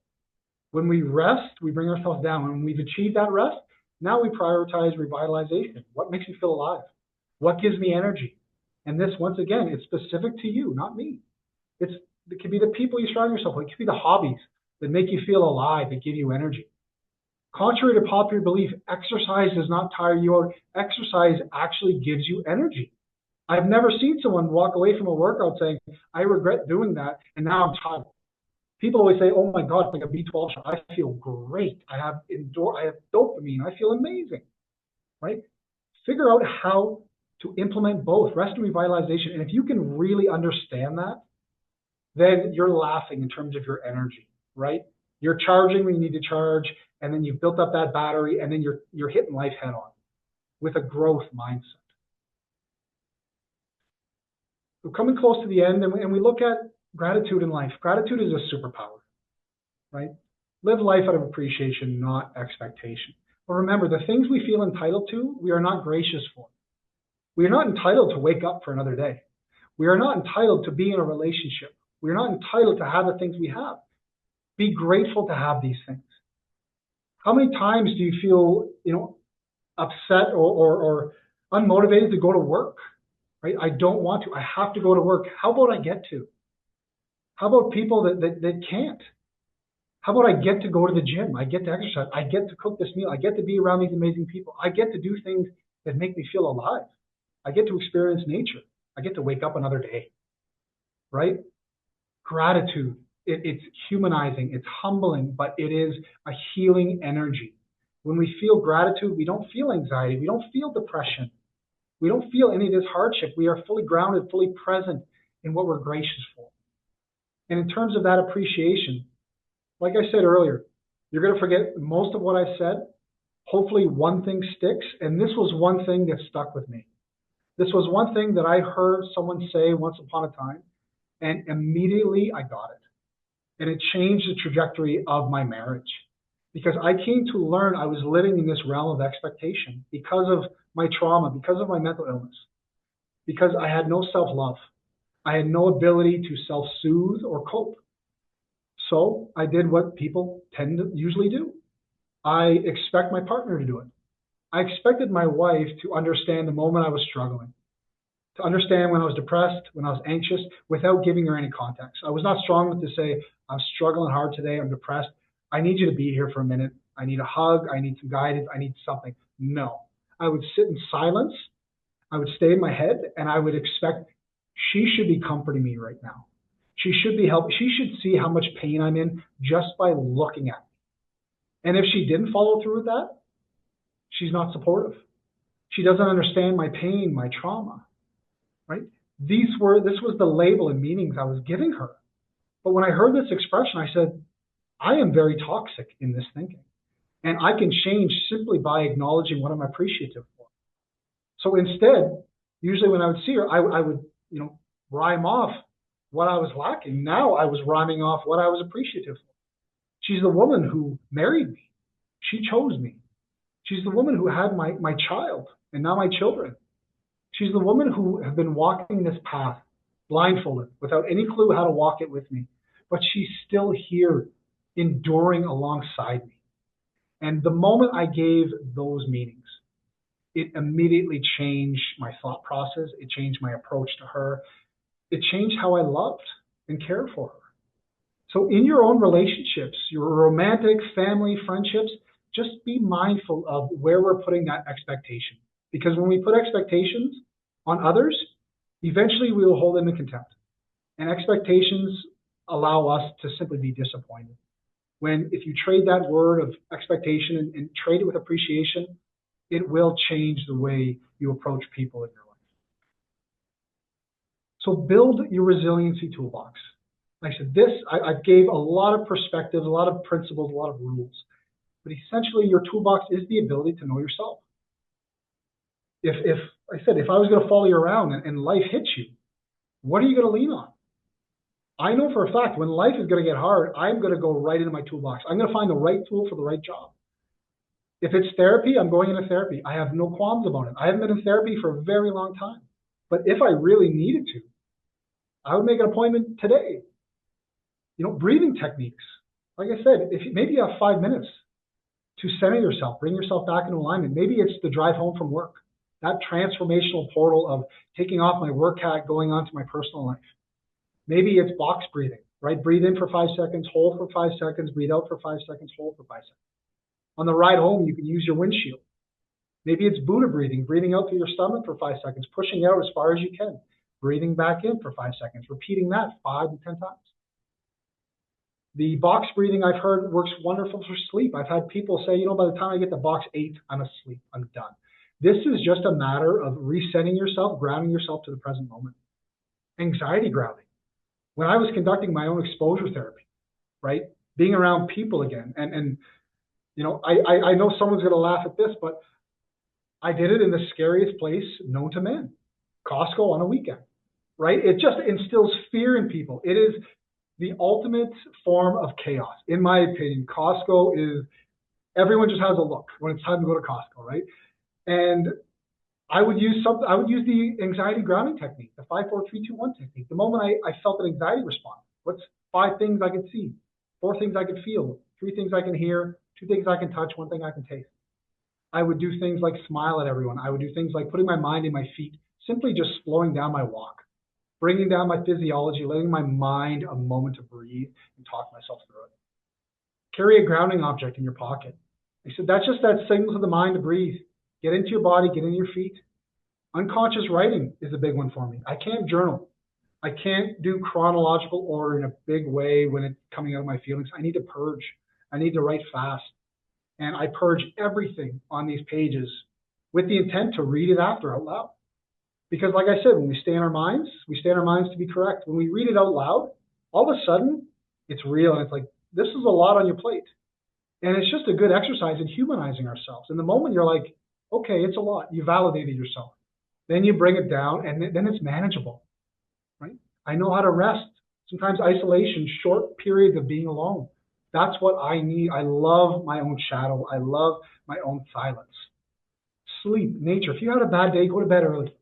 When we rest, we bring ourselves down. When we've achieved that rest, now we prioritize revitalization. What makes me feel alive? What gives me energy? And this, once again, it's specific to you, not me. It could be the people you surround yourself with. It could be the hobbies that make you feel alive, that give you energy. Contrary to popular belief, exercise does not tire you out. Exercise actually gives you energy. I've never seen someone walk away from a workout saying, I regret doing that, and now I'm tired. People always say, oh my God, it's like a B12 shot. I feel great. I have dopamine. I feel amazing, right? Figure out how to implement both, rest and revitalization. And if you can really understand that, then you're laughing in terms of your energy, right? You're charging when you need to charge, and then you've built up that battery, and then you're hitting life head on with a growth mindset. We're coming close to the end, and we look at gratitude in life. Gratitude is a superpower, right? Live life out of appreciation, not expectation. But remember, the things we feel entitled to, we are not gracious for. We are not entitled to wake up for another day. We are not entitled to be in a relationship. We are not entitled to have the things we have. Be grateful to have these things. How many times do you feel, upset or unmotivated to go to work? Right? I don't want to. I have to go to work. How about I get to? How about people that can't? How about I get to go to the gym? I get to exercise. I get to cook this meal. I get to be around these amazing people. I get to do things that make me feel alive. I get to experience nature. I get to wake up another day. Right? Gratitude. It's humanizing. It's humbling, but it is a healing energy. When we feel gratitude, we don't feel anxiety. We don't feel depression. We don't feel any of this hardship. We are fully grounded, fully present in what we're gracious for. And in terms of that appreciation, like I said earlier, you're going to forget most of what I said. Hopefully one thing sticks. And this was one thing that stuck with me. This was one thing that I heard someone say once upon a time, and immediately I got it. And it changed the trajectory of my marriage. Because I came to learn I was living in this realm of expectation because of my trauma, because of my mental illness, because I had no self-love. I had no ability to self-soothe or cope. So I did what people tend to usually do. I expect my partner to do it. I expected my wife to understand the moment I was struggling, to understand when I was depressed, when I was anxious, without giving her any context. I was not strong enough to say, I'm struggling hard today, I'm depressed. I need you to be here for a minute. I need a hug. I need some guidance. I need something. No. I would sit in silence. I would stay in my head, and I would expect she should be comforting me right now. She should be helping. She should see how much pain I'm in just by looking at me. And if she didn't follow through with that, she's not supportive. She doesn't understand my pain, my trauma, right? This was the label and meanings I was giving her. But when I heard this expression, I said, I am very toxic in this thinking. And I can change simply by acknowledging what I'm appreciative for. So instead, usually when I would see her, I would, rhyme off what I was lacking. Now I was rhyming off what I was appreciative for. She's the woman who married me. She chose me. She's the woman who had my child and now my children. She's the woman who has been walking this path blindfolded without any clue how to walk it with me. But she's still here enduring alongside me. And the moment I gave those meanings, it immediately changed my thought process. It changed my approach to her. It changed how I loved and cared for her. So in your own relationships, your romantic, family, friendships, just be mindful of where we're putting that expectation. Because when we put expectations on others, eventually we will hold them in contempt. And expectations allow us to simply be disappointed. When if you trade that word of expectation and trade it with appreciation, it will change the way you approach people in your life. So build your resiliency toolbox. Like I said, I gave a lot of perspectives, a lot of principles, a lot of rules. But essentially, your toolbox is the ability to know yourself. If I was going to follow you around and life hits you, what are you going to lean on? I know for a fact when life is going to get hard, I'm going to go right into my toolbox. I'm going to find the right tool for the right job. If it's therapy, I'm going into therapy. I have no qualms about it. I haven't been in therapy for a very long time. But if I really needed to, I would make an appointment today. Breathing techniques. Like I said, maybe you have 5 minutes to center yourself, bring yourself back into alignment. Maybe it's the drive home from work, that transformational portal of taking off my work hat, going on to my personal life. Maybe it's box breathing, right? Breathe in for 5 seconds, hold for 5 seconds, breathe out for 5 seconds, hold for 5 seconds. On the ride home, you can use your windshield. Maybe it's Buddha breathing, breathing out through your stomach for 5 seconds, pushing out as far as you can, breathing back in for 5 seconds, repeating that 5 to 10 times. The box breathing I've heard works wonderful for sleep. I've had people say, by the time I get to box 8, I'm asleep, I'm done. This is just a matter of resetting yourself, grounding yourself to the present moment. Anxiety grounding. When I was conducting my own exposure therapy, right? Being around people again. And you know, I know someone's going to laugh at this, but I did it in the scariest place known to man, Costco on a weekend, right? It just instills fear in people. It is the ultimate form of chaos. In my opinion, Costco is, everyone just has a look when it's time to go to Costco, right? And I would use the anxiety grounding technique, the 5-4-3-2-1 technique. The moment I felt an anxiety response, what's 5 things I could see, 4 things I could feel, 3 things I can hear, 2 things I can touch, 1 thing I can taste. I would do things like smile at everyone. I would do things like putting my mind in my feet, simply just slowing down my walk, bringing down my physiology, letting my mind a moment to breathe and talk myself through it. Carry a grounding object in your pocket. I said, that's just that signal to the mind to breathe. Get into your body, get into your feet. Unconscious writing is a big one for me. I can't journal. I can't do chronological order in a big way when it's coming out of my feelings. I need to purge. I need to write fast. And I purge everything on these pages with the intent to read it after out loud. Because like I said, when we stay in our minds to be correct. When we read it out loud, all of a sudden, it's real. And it's like, this is a lot on your plate. And it's just a good exercise in humanizing ourselves. And the moment you're like, okay, it's a lot, you validated yourself. Then you bring it down, and then it's manageable, right? I know how to rest. Sometimes isolation, short periods of being alone. That's what I need. I love my own shadow. I love my own silence. Sleep, nature. If you had a bad day, go to bed early,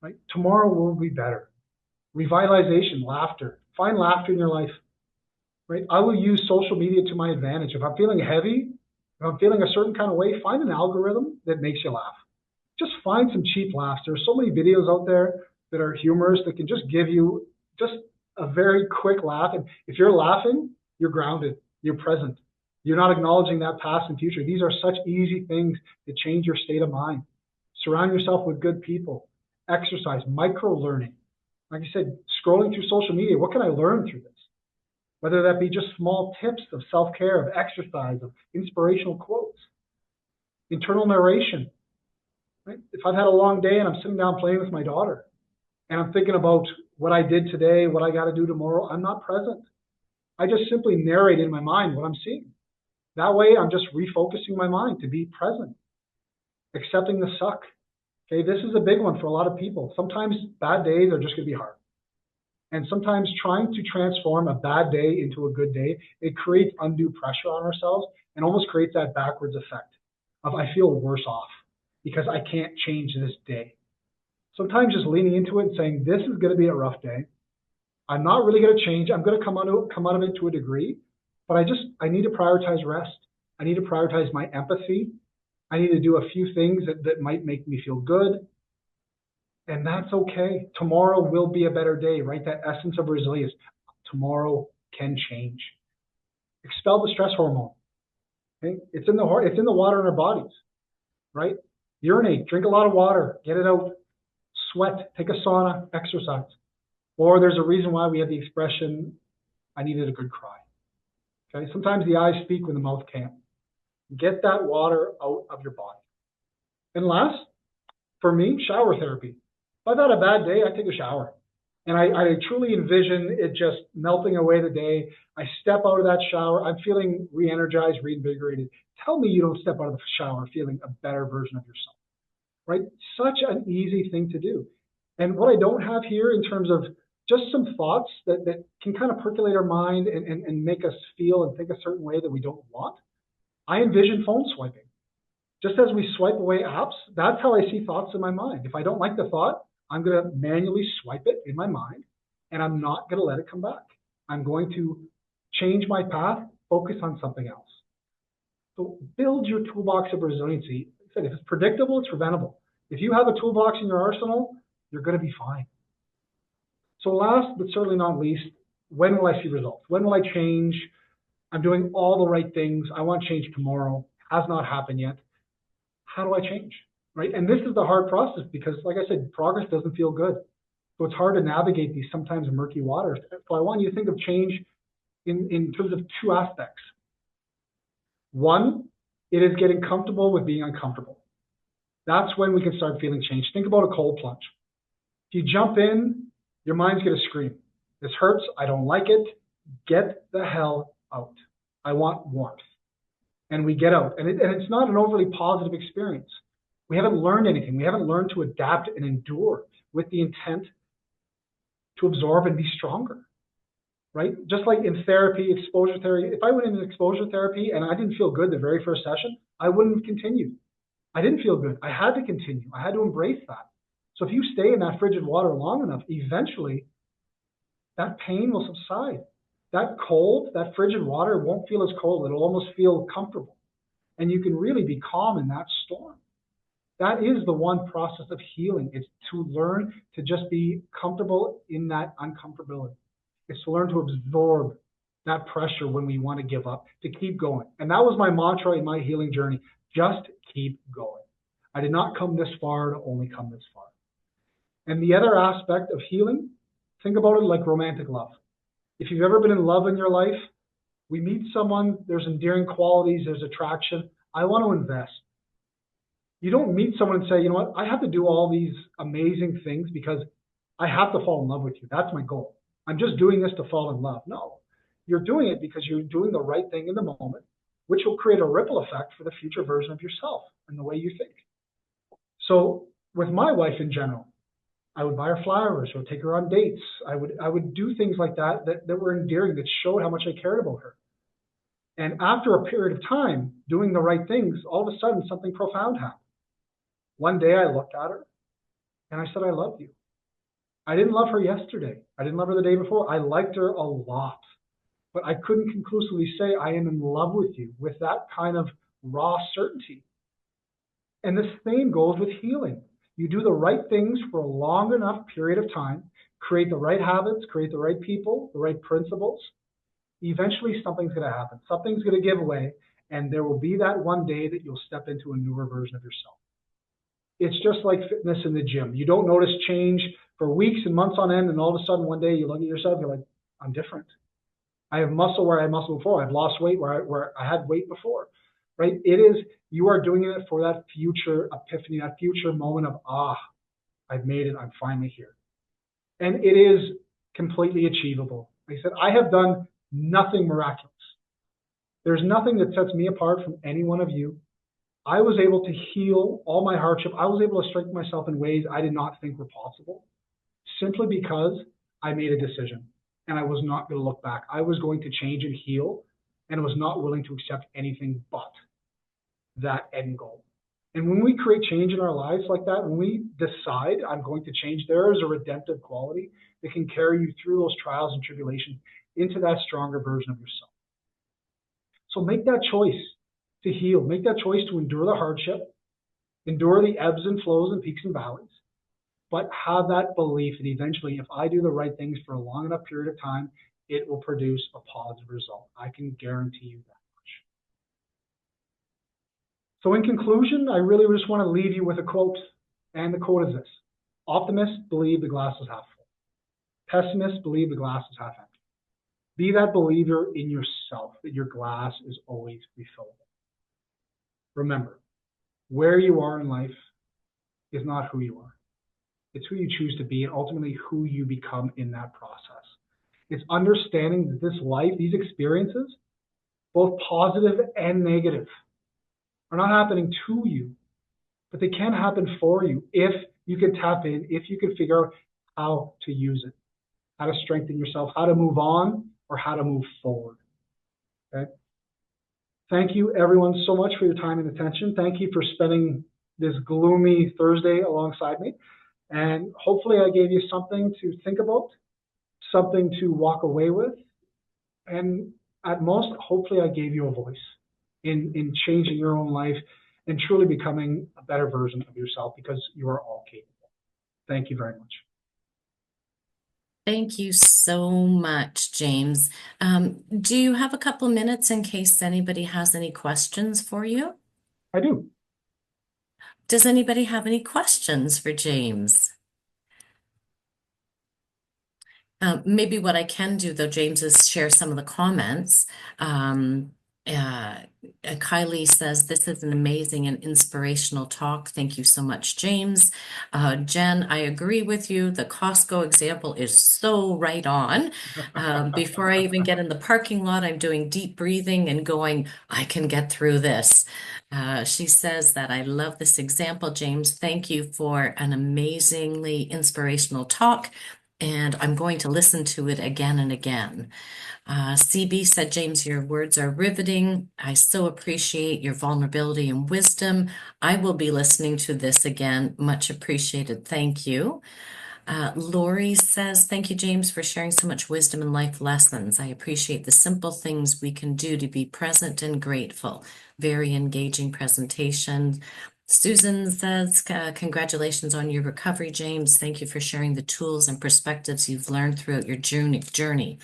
right? Tomorrow will be better. Revitalization, laughter. Find laughter in your life, right? I will use social media to my advantage. If I'm feeling heavy, if I'm feeling a certain kind of way, find an algorithm that makes you laugh. Just find some cheap laughs. There's so many videos out there that are humorous that can just give you just a very quick laugh. And if you're laughing, you're grounded, you're present. You're not acknowledging that past and future. These are such easy things to change your state of mind. Surround yourself with good people. Exercise, micro-learning. Like I said, scrolling through social media, what can I learn through this? Whether that be just small tips of self-care, of exercise, of inspirational quotes. Internal narration. Right? If I've had a long day and I'm sitting down playing with my daughter and I'm thinking about what I did today, what I got to do tomorrow, I'm not present. I just simply narrate in my mind what I'm seeing. That way, I'm just refocusing my mind to be present. Accepting the suck. Okay, this is a big one for a lot of people. Sometimes bad days are just going to be hard. And sometimes trying to transform a bad day into a good day, it creates undue pressure on ourselves and almost creates that backwards effect of I feel worse off because I can't change this day. Sometimes just leaning into it and saying, this is going to be a rough day. I'm not really going to change. I'm going to come out of it to a degree, but I need to prioritize rest. I need to prioritize my empathy. I need to do a few things that might make me feel good. And that's okay. Tomorrow will be a better day, right? That essence of resilience. Tomorrow can change. Expel the stress hormone. Okay? It's in the water in our bodies, right? Urinate, drink a lot of water, get it out. Sweat, take a sauna, exercise. Or there's a reason why we have the expression, I needed a good cry. Okay? Sometimes the eyes speak when the mouth can't. Get that water out of your body. And last, for me, shower therapy. If I've had a bad day, I take a shower. And I truly envision it just melting away the day. I step out of that shower. I'm feeling re-energized, reinvigorated. Tell me you don't step out of the shower feeling a better version of yourself, right? Such an easy thing to do. And what I don't have here in terms of just some thoughts that can kind of percolate our mind and make us feel and think a certain way that we don't want. I envision phone swiping. Just as we swipe away apps, that's how I see thoughts in my mind. If I don't like the thought, I'm going to manually swipe it in my mind, and I'm not going to let it come back. I'm going to change my path, focus on something else. So build your toolbox of resiliency. Like I said, if it's predictable, it's preventable. If you have a toolbox in your arsenal, you're going to be fine. So last but certainly not least, when will I see results? When will I change? I'm doing all the right things. I want change tomorrow. Has not happened yet. How do I change? Right? And this is the hard process because, like I said, progress doesn't feel good. So it's hard to navigate these sometimes murky waters. So I want you to think of change in terms of 2 aspects. One, it is getting comfortable with being uncomfortable. That's when we can start feeling change. Think about a cold plunge. If you jump in, your mind's going to scream. This hurts. I don't like it. Get the hell out. I want warmth. And we get out. And it's not an overly positive experience. We haven't learned anything. We haven't learned to adapt and endure with the intent to absorb and be stronger, right? Just like in therapy, exposure therapy, if I went into exposure therapy and I didn't feel good the very first session, I wouldn't have continued. I didn't feel good. I had to continue. I had to embrace that. So if you stay in that frigid water long enough, eventually that pain will subside. That cold, that frigid water won't feel as cold. It'll almost feel comfortable. And you can really be calm in that storm. That is the one process of healing. It's to learn to just be comfortable in that uncomfortability. It's to learn to absorb that pressure when we want to give up, to keep going. And that was my mantra in my healing journey. Just keep going. I did not come this far to only come this far. And the other aspect of healing, think about it like romantic love. If you've ever been in love in your life, we meet someone, there's endearing qualities, there's attraction. I want to invest. You don't meet someone and say, you know what, I have to do all these amazing things because I have to fall in love with you. That's my goal. I'm just doing this to fall in love. No, you're doing it because you're doing the right thing in the moment, which will create a ripple effect for the future version of yourself and the way you think. So with my wife in general, I would buy her flowers or take her on dates. I would do things like that were endearing, that showed how much I cared about her. And after a period of time doing the right things, all of a sudden something profound happened. One day I looked at her and I said, I love you. I didn't love her yesterday. I didn't love her the day before. I liked her a lot, but I couldn't conclusively say I am in love with you with that kind of raw certainty. And the same goes with healing. You do the right things for a long enough period of time, create the right habits, create the right people, the right principles. Eventually something's going to happen. Something's going to give way, and there will be that one day that you'll step into a newer version of yourself. It's just like fitness in the gym. You don't notice change for weeks and months on end, and all of a sudden one day you look at yourself, you're like, I'm different. I have muscle where I had muscle before. I've lost weight where I had weight before, right? It is, you are doing it for that future epiphany, that future moment of, I've made it. I'm finally here. And it is completely achievable. Like I said, I have done nothing miraculous. There's nothing that sets me apart from any one of you. I was able to heal all my hardship. I was able to strengthen myself in ways I did not think were possible, simply because I made a decision and I was not going to look back. I was going to change and heal, and I was not willing to accept anything but that end goal. And when we create change in our lives like that, when we decide I'm going to change, there is a redemptive quality that can carry you through those trials and tribulations into that stronger version of yourself. So make that choice to heal. Make that choice to endure the hardship, endure the ebbs and flows and peaks and valleys, but have that belief that eventually, if I do the right things for a long enough period of time, it will produce a positive result. I can guarantee you that much. So in conclusion, I really just want to leave you with a quote, and the quote is this: optimists believe the glass is half full. Pessimists believe the glass is half empty. Be that believer in yourself, that your glass is always refillable. Remember, where you are in life is not who you are. It's who you choose to be, and ultimately who you become in that process. It's understanding that this life, these experiences, both positive and negative, are not happening to you, but they can happen for you if you can tap in, if you can figure out how to use it, how to strengthen yourself, how to move on, or how to move forward. Okay? Thank you, everyone, so much for your time and attention. Thank you for spending this gloomy Thursday alongside me. And hopefully I gave you something to think about, something to walk away with. And at most, hopefully I gave you a voice in changing your own life and truly becoming a better version of yourself, because you are all capable. Thank you very much. Thank you so much, James. Do you have a couple minutes in case anybody has any questions for you? I do. Does anybody have any questions for James? Maybe what I can do, though, James, is share some of the comments. Uh, Kylie says, this is an amazing and inspirational talk. Thank you so much, James. Jen, I agree with you. The Costco example is so right on. Before I even get in the parking lot, I'm doing deep breathing and going, I can get through this. She says that I love this example, James. Thank you for an amazingly inspirational talk. And I'm going to listen to it again and again. CB said, James, your words are riveting. I so appreciate your vulnerability and wisdom. I will be listening to this again. Much appreciated. Thank you. Lori says, thank you, James, for sharing so much wisdom and life lessons. I appreciate the simple things we can do to be present and grateful. Very engaging presentation. Susan says, congratulations on your recovery, James. Thank you for sharing the tools and perspectives you've learned throughout your journey.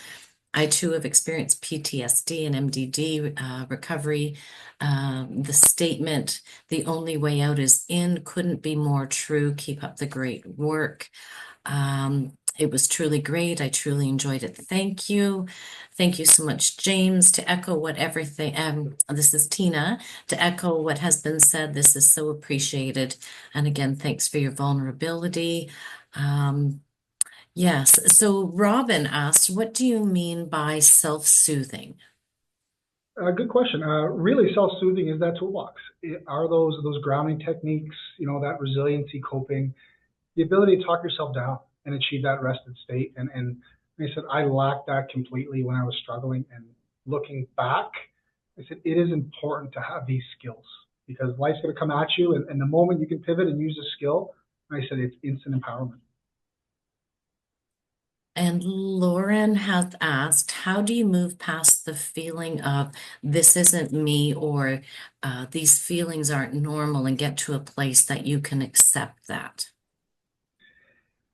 I too have experienced PTSD and MDD recovery. The statement, the only way out is in, couldn't be more true. Keep up the great work. It was truly great. I truly enjoyed it. Thank you. Thank you so much, James, to echo what everything, this is Tina, to echo what has been said. This is so appreciated. And again, thanks for your vulnerability. Yes. So Robin asked, what do you mean by self-soothing? Good question. Really, self-soothing is that toolbox. Are those grounding techniques, that resiliency coping, the ability to talk yourself down and achieve that rested state. And like I said, I lacked that completely when I was struggling. And looking back, I said it is important to have these skills because life's going to come at you, and the moment you can pivot and use a skill, like I said it's instant empowerment. And Lauren has asked, how do you move past the feeling of this isn't me or these feelings aren't normal and get to a place that you can accept that?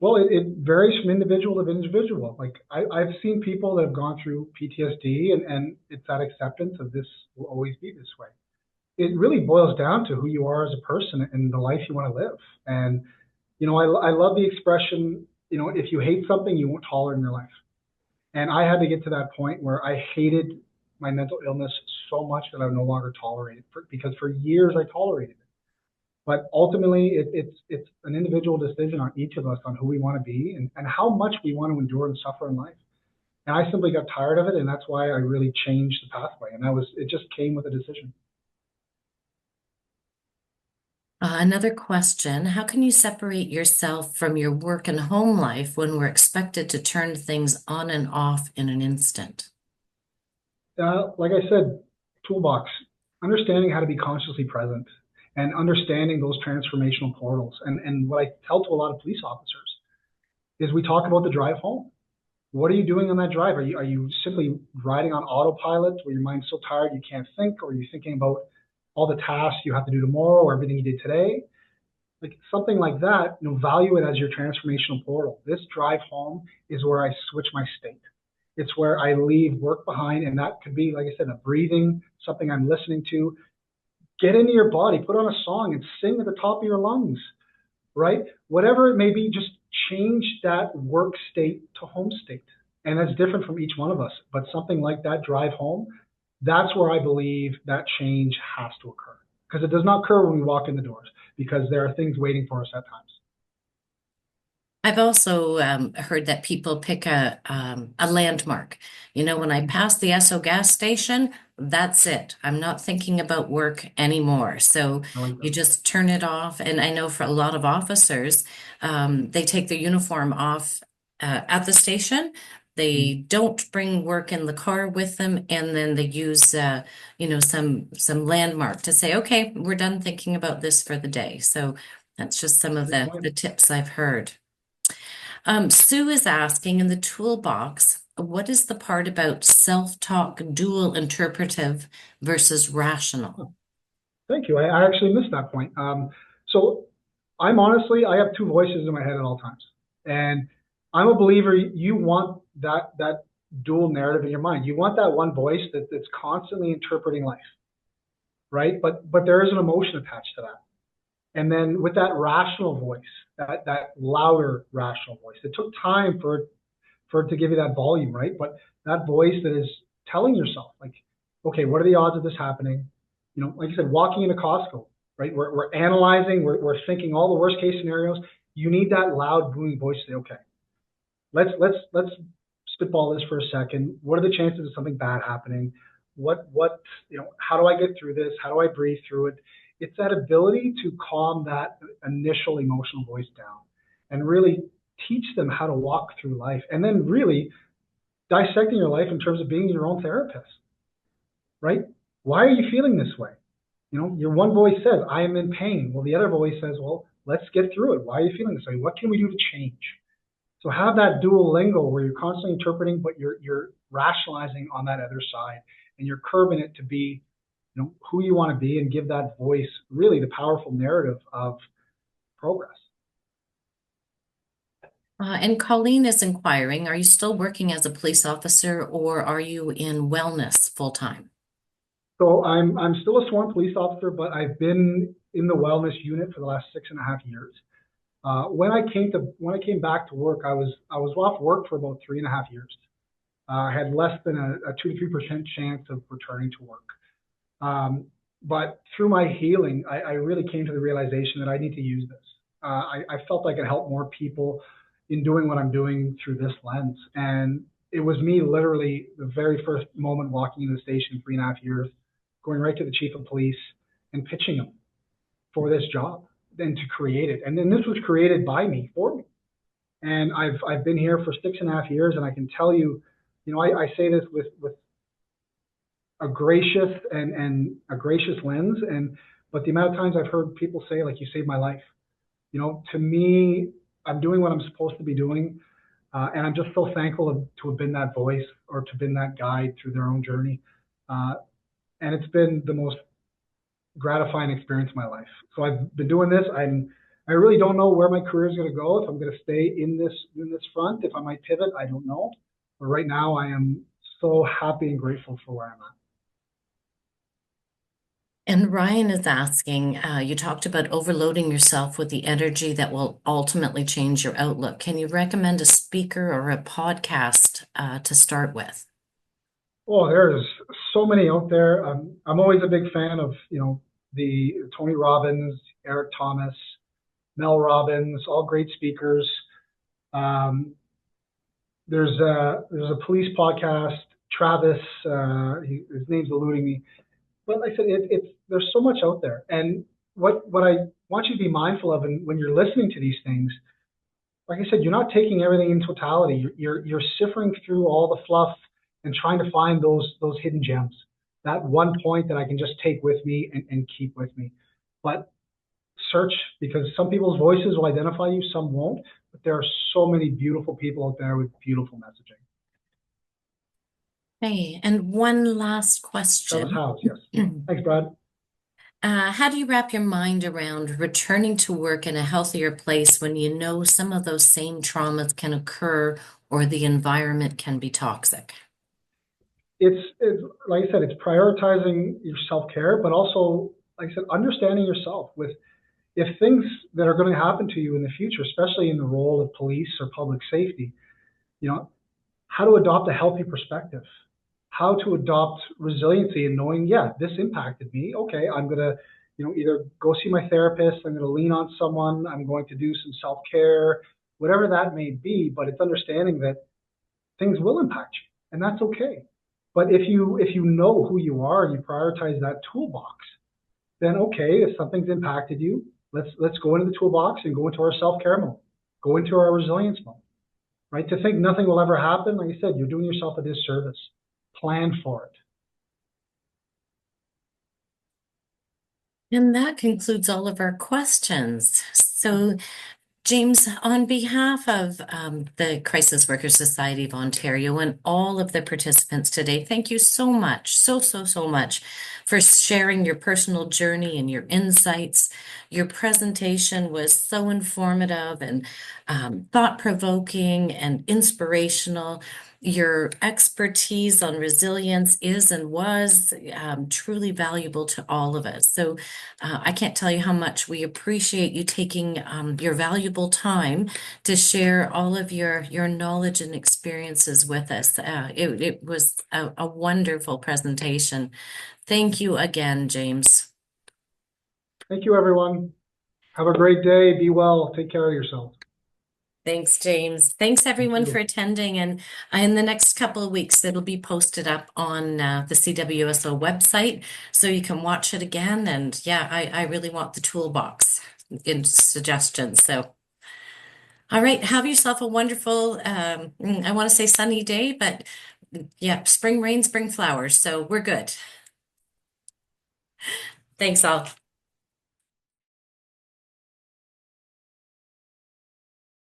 Well, it varies from individual to individual. Like I've seen people that have gone through PTSD, and it's that acceptance of this will always be this way. It really boils down to who you are as a person and the life you want to live. And I love the expression, if you hate something, you won't tolerate in your life. And I had to get to that point where I hated my mental illness so much that I would no longer tolerate it because for years I tolerated it. But ultimately, it's an individual decision on each of us on who we want to be and how much we want to endure and suffer in life. And I simply got tired of it, and that's why I really changed the pathway. And it just came with a decision. Another question, how can you separate yourself from your work and home life when we're expected to turn things on and off in an instant? Like I said, toolbox, understanding how to be consciously present and understanding those transformational portals. And what I tell to a lot of police officers is we talk about the drive home. What are you doing on that drive? Are you simply riding on autopilot where your mind's so tired you can't think, or are you thinking about all the tasks you have to do tomorrow or everything you did today? Like something like that, value it as your transformational portal. This drive home is where I switch my state. It's where I leave work behind, and that could be, like I said, a breathing, something I'm listening to. Get into your body, put on a song and sing at the top of your lungs, right? Whatever it may be, just change that work state to home state. And that's different from each one of us. But something like that drive home, that's where I believe that change has to occur. Because it does not occur when we walk in the doors, because there are things waiting for us at times. I've also heard that people pick a landmark. When I pass the Esso gas station, that's it. I'm not thinking about work anymore. So I like you that. just turn it off. And I know for a lot of officers, they take their uniform off at the station. They don't bring work in the car with them, and then they use, some landmark to say, okay, we're done thinking about this for the day. So that's just some of Good the point. tips I've heard. Sue is asking in the toolbox, what is the part about self-talk dual interpretive versus rational? Thank you. I actually missed that point. So I have two voices in my head at all times. And I'm a believer you want that dual narrative in your mind. You want that one voice that's constantly interpreting life, right? But there is an emotion attached to that. And then with that rational voice, that louder rational voice, it took time for it to give you that volume, right? But that voice that is telling yourself, like, okay, what are the odds of this happening? You know, like you said, walking into Costco, right? We're analyzing, we're thinking all the worst case scenarios. You need that loud, booming voice to say, okay, let's spitball this for a second. What are the chances of something bad happening? What you know? How do I get through this? How do I breathe through it? It's that ability to calm that initial emotional voice down and really teach them how to walk through life, and then really dissecting your life in terms of being your own therapist, right? Why are you feeling this way? You know, your one voice says, I am in pain. Well, the other voice says, well, let's get through it. Why are you feeling this way? What can we do to change? So have that dual lingo where you're constantly interpreting, but you're rationalizing on that other side, and you're curving it to be, you know, who you want to be, and give that voice really the powerful narrative of progress. And Colleen is inquiring, are you still working as a police officer or are you in wellness full time? So I'm still a sworn police officer, but I've been in the wellness unit for the last 6.5 years. When I came back to work, I was off work for about 3.5 years. I had less than a 2 to 3% chance of returning to work. But through my healing, I really came to the realization that I need to use this. I felt I could help more people in doing what I'm doing through this lens. And it was me literally the very first moment walking into the station 3.5 years, going right to the chief of police and pitching him for this job and to create it. And then this was created by me, for me. And I've been here for 6.5 years, and I can tell you, you know, I say this with a gracious and a gracious lens, and but the amount of times I've heard people say, like, you saved my life. You know, to me, I'm doing what I'm supposed to be doing, and I'm just so thankful to have been that voice or to have been that guide through their own journey. Uh, and it's been the most gratifying experience of my life. So I've been doing this. I really don't know where my career is going to go. If I'm going to stay in this front, if I might pivot, I don't know. But right now, I am so happy and grateful for where I'm at. And Ryan is asking, you talked about overloading yourself with the energy that will ultimately change your outlook. Can you recommend a speaker or a podcast to start with? Oh, there's so many out there. I'm always a big fan of, you know, the Tony Robbins, Eric Thomas, Mel Robbins, all great speakers. Um, there's a police podcast. Travis, his name's eluding me, but like I said, it's there's so much out there. And what I want you to be mindful of, and when you're listening to these things, like I said, you're not taking everything in totality. You're sifting through all the fluff and trying to find those hidden gems. That one point that I can just take with me and keep with me. But search, because some people's voices will identify you, some won't. But there are so many beautiful people out there with beautiful messaging. Hey, and one last Travis question. House, yes. Thanks, Brad. How do you wrap your mind around returning to work in a healthier place when you know some of those same traumas can occur or the environment can be toxic? It's like I said, it's prioritizing your self care, but also, like I said, understanding yourself with if things that are going to happen to you in the future, especially in the role of police or public safety, you know, how to adopt a healthy perspective, how to adopt resiliency and knowing, yeah, this impacted me. Okay, I'm going to, you know, either go see my therapist, I'm going to lean on someone, I'm going to do some self care, whatever that may be. But it's understanding that things will impact you, and that's okay. But if you know who you are and you prioritize that toolbox, then okay, if something's impacted you, let's go into the toolbox and go into our self care mode, go into our resilience mode, right? To think nothing will ever happen, like I said, you're doing yourself a disservice. Plan for it. And that concludes all of our questions. So James, on behalf of the Crisis Workers Society of Ontario and all of the participants today, thank you so much, so much for sharing your personal journey and your insights. Your presentation was so informative and thought-provoking and inspirational. Your expertise on resilience is and was truly valuable to all of us. So I can't tell you how much we appreciate you taking your valuable time to share all of your knowledge and experiences with us. It was a wonderful presentation. Thank you again, James. Thank you, everyone. Have a great day. Be well. Take care of yourself. Thanks, James. Thanks, Thank everyone, for you. attending. And in the next couple of weeks, it'll be posted up on the CWSO website, so you can watch it again. And yeah, I really want the toolbox in suggestions. So, all right, have yourself a wonderful, I want to say sunny day, but yeah, spring rains bring flowers. So we're good. Thanks, all.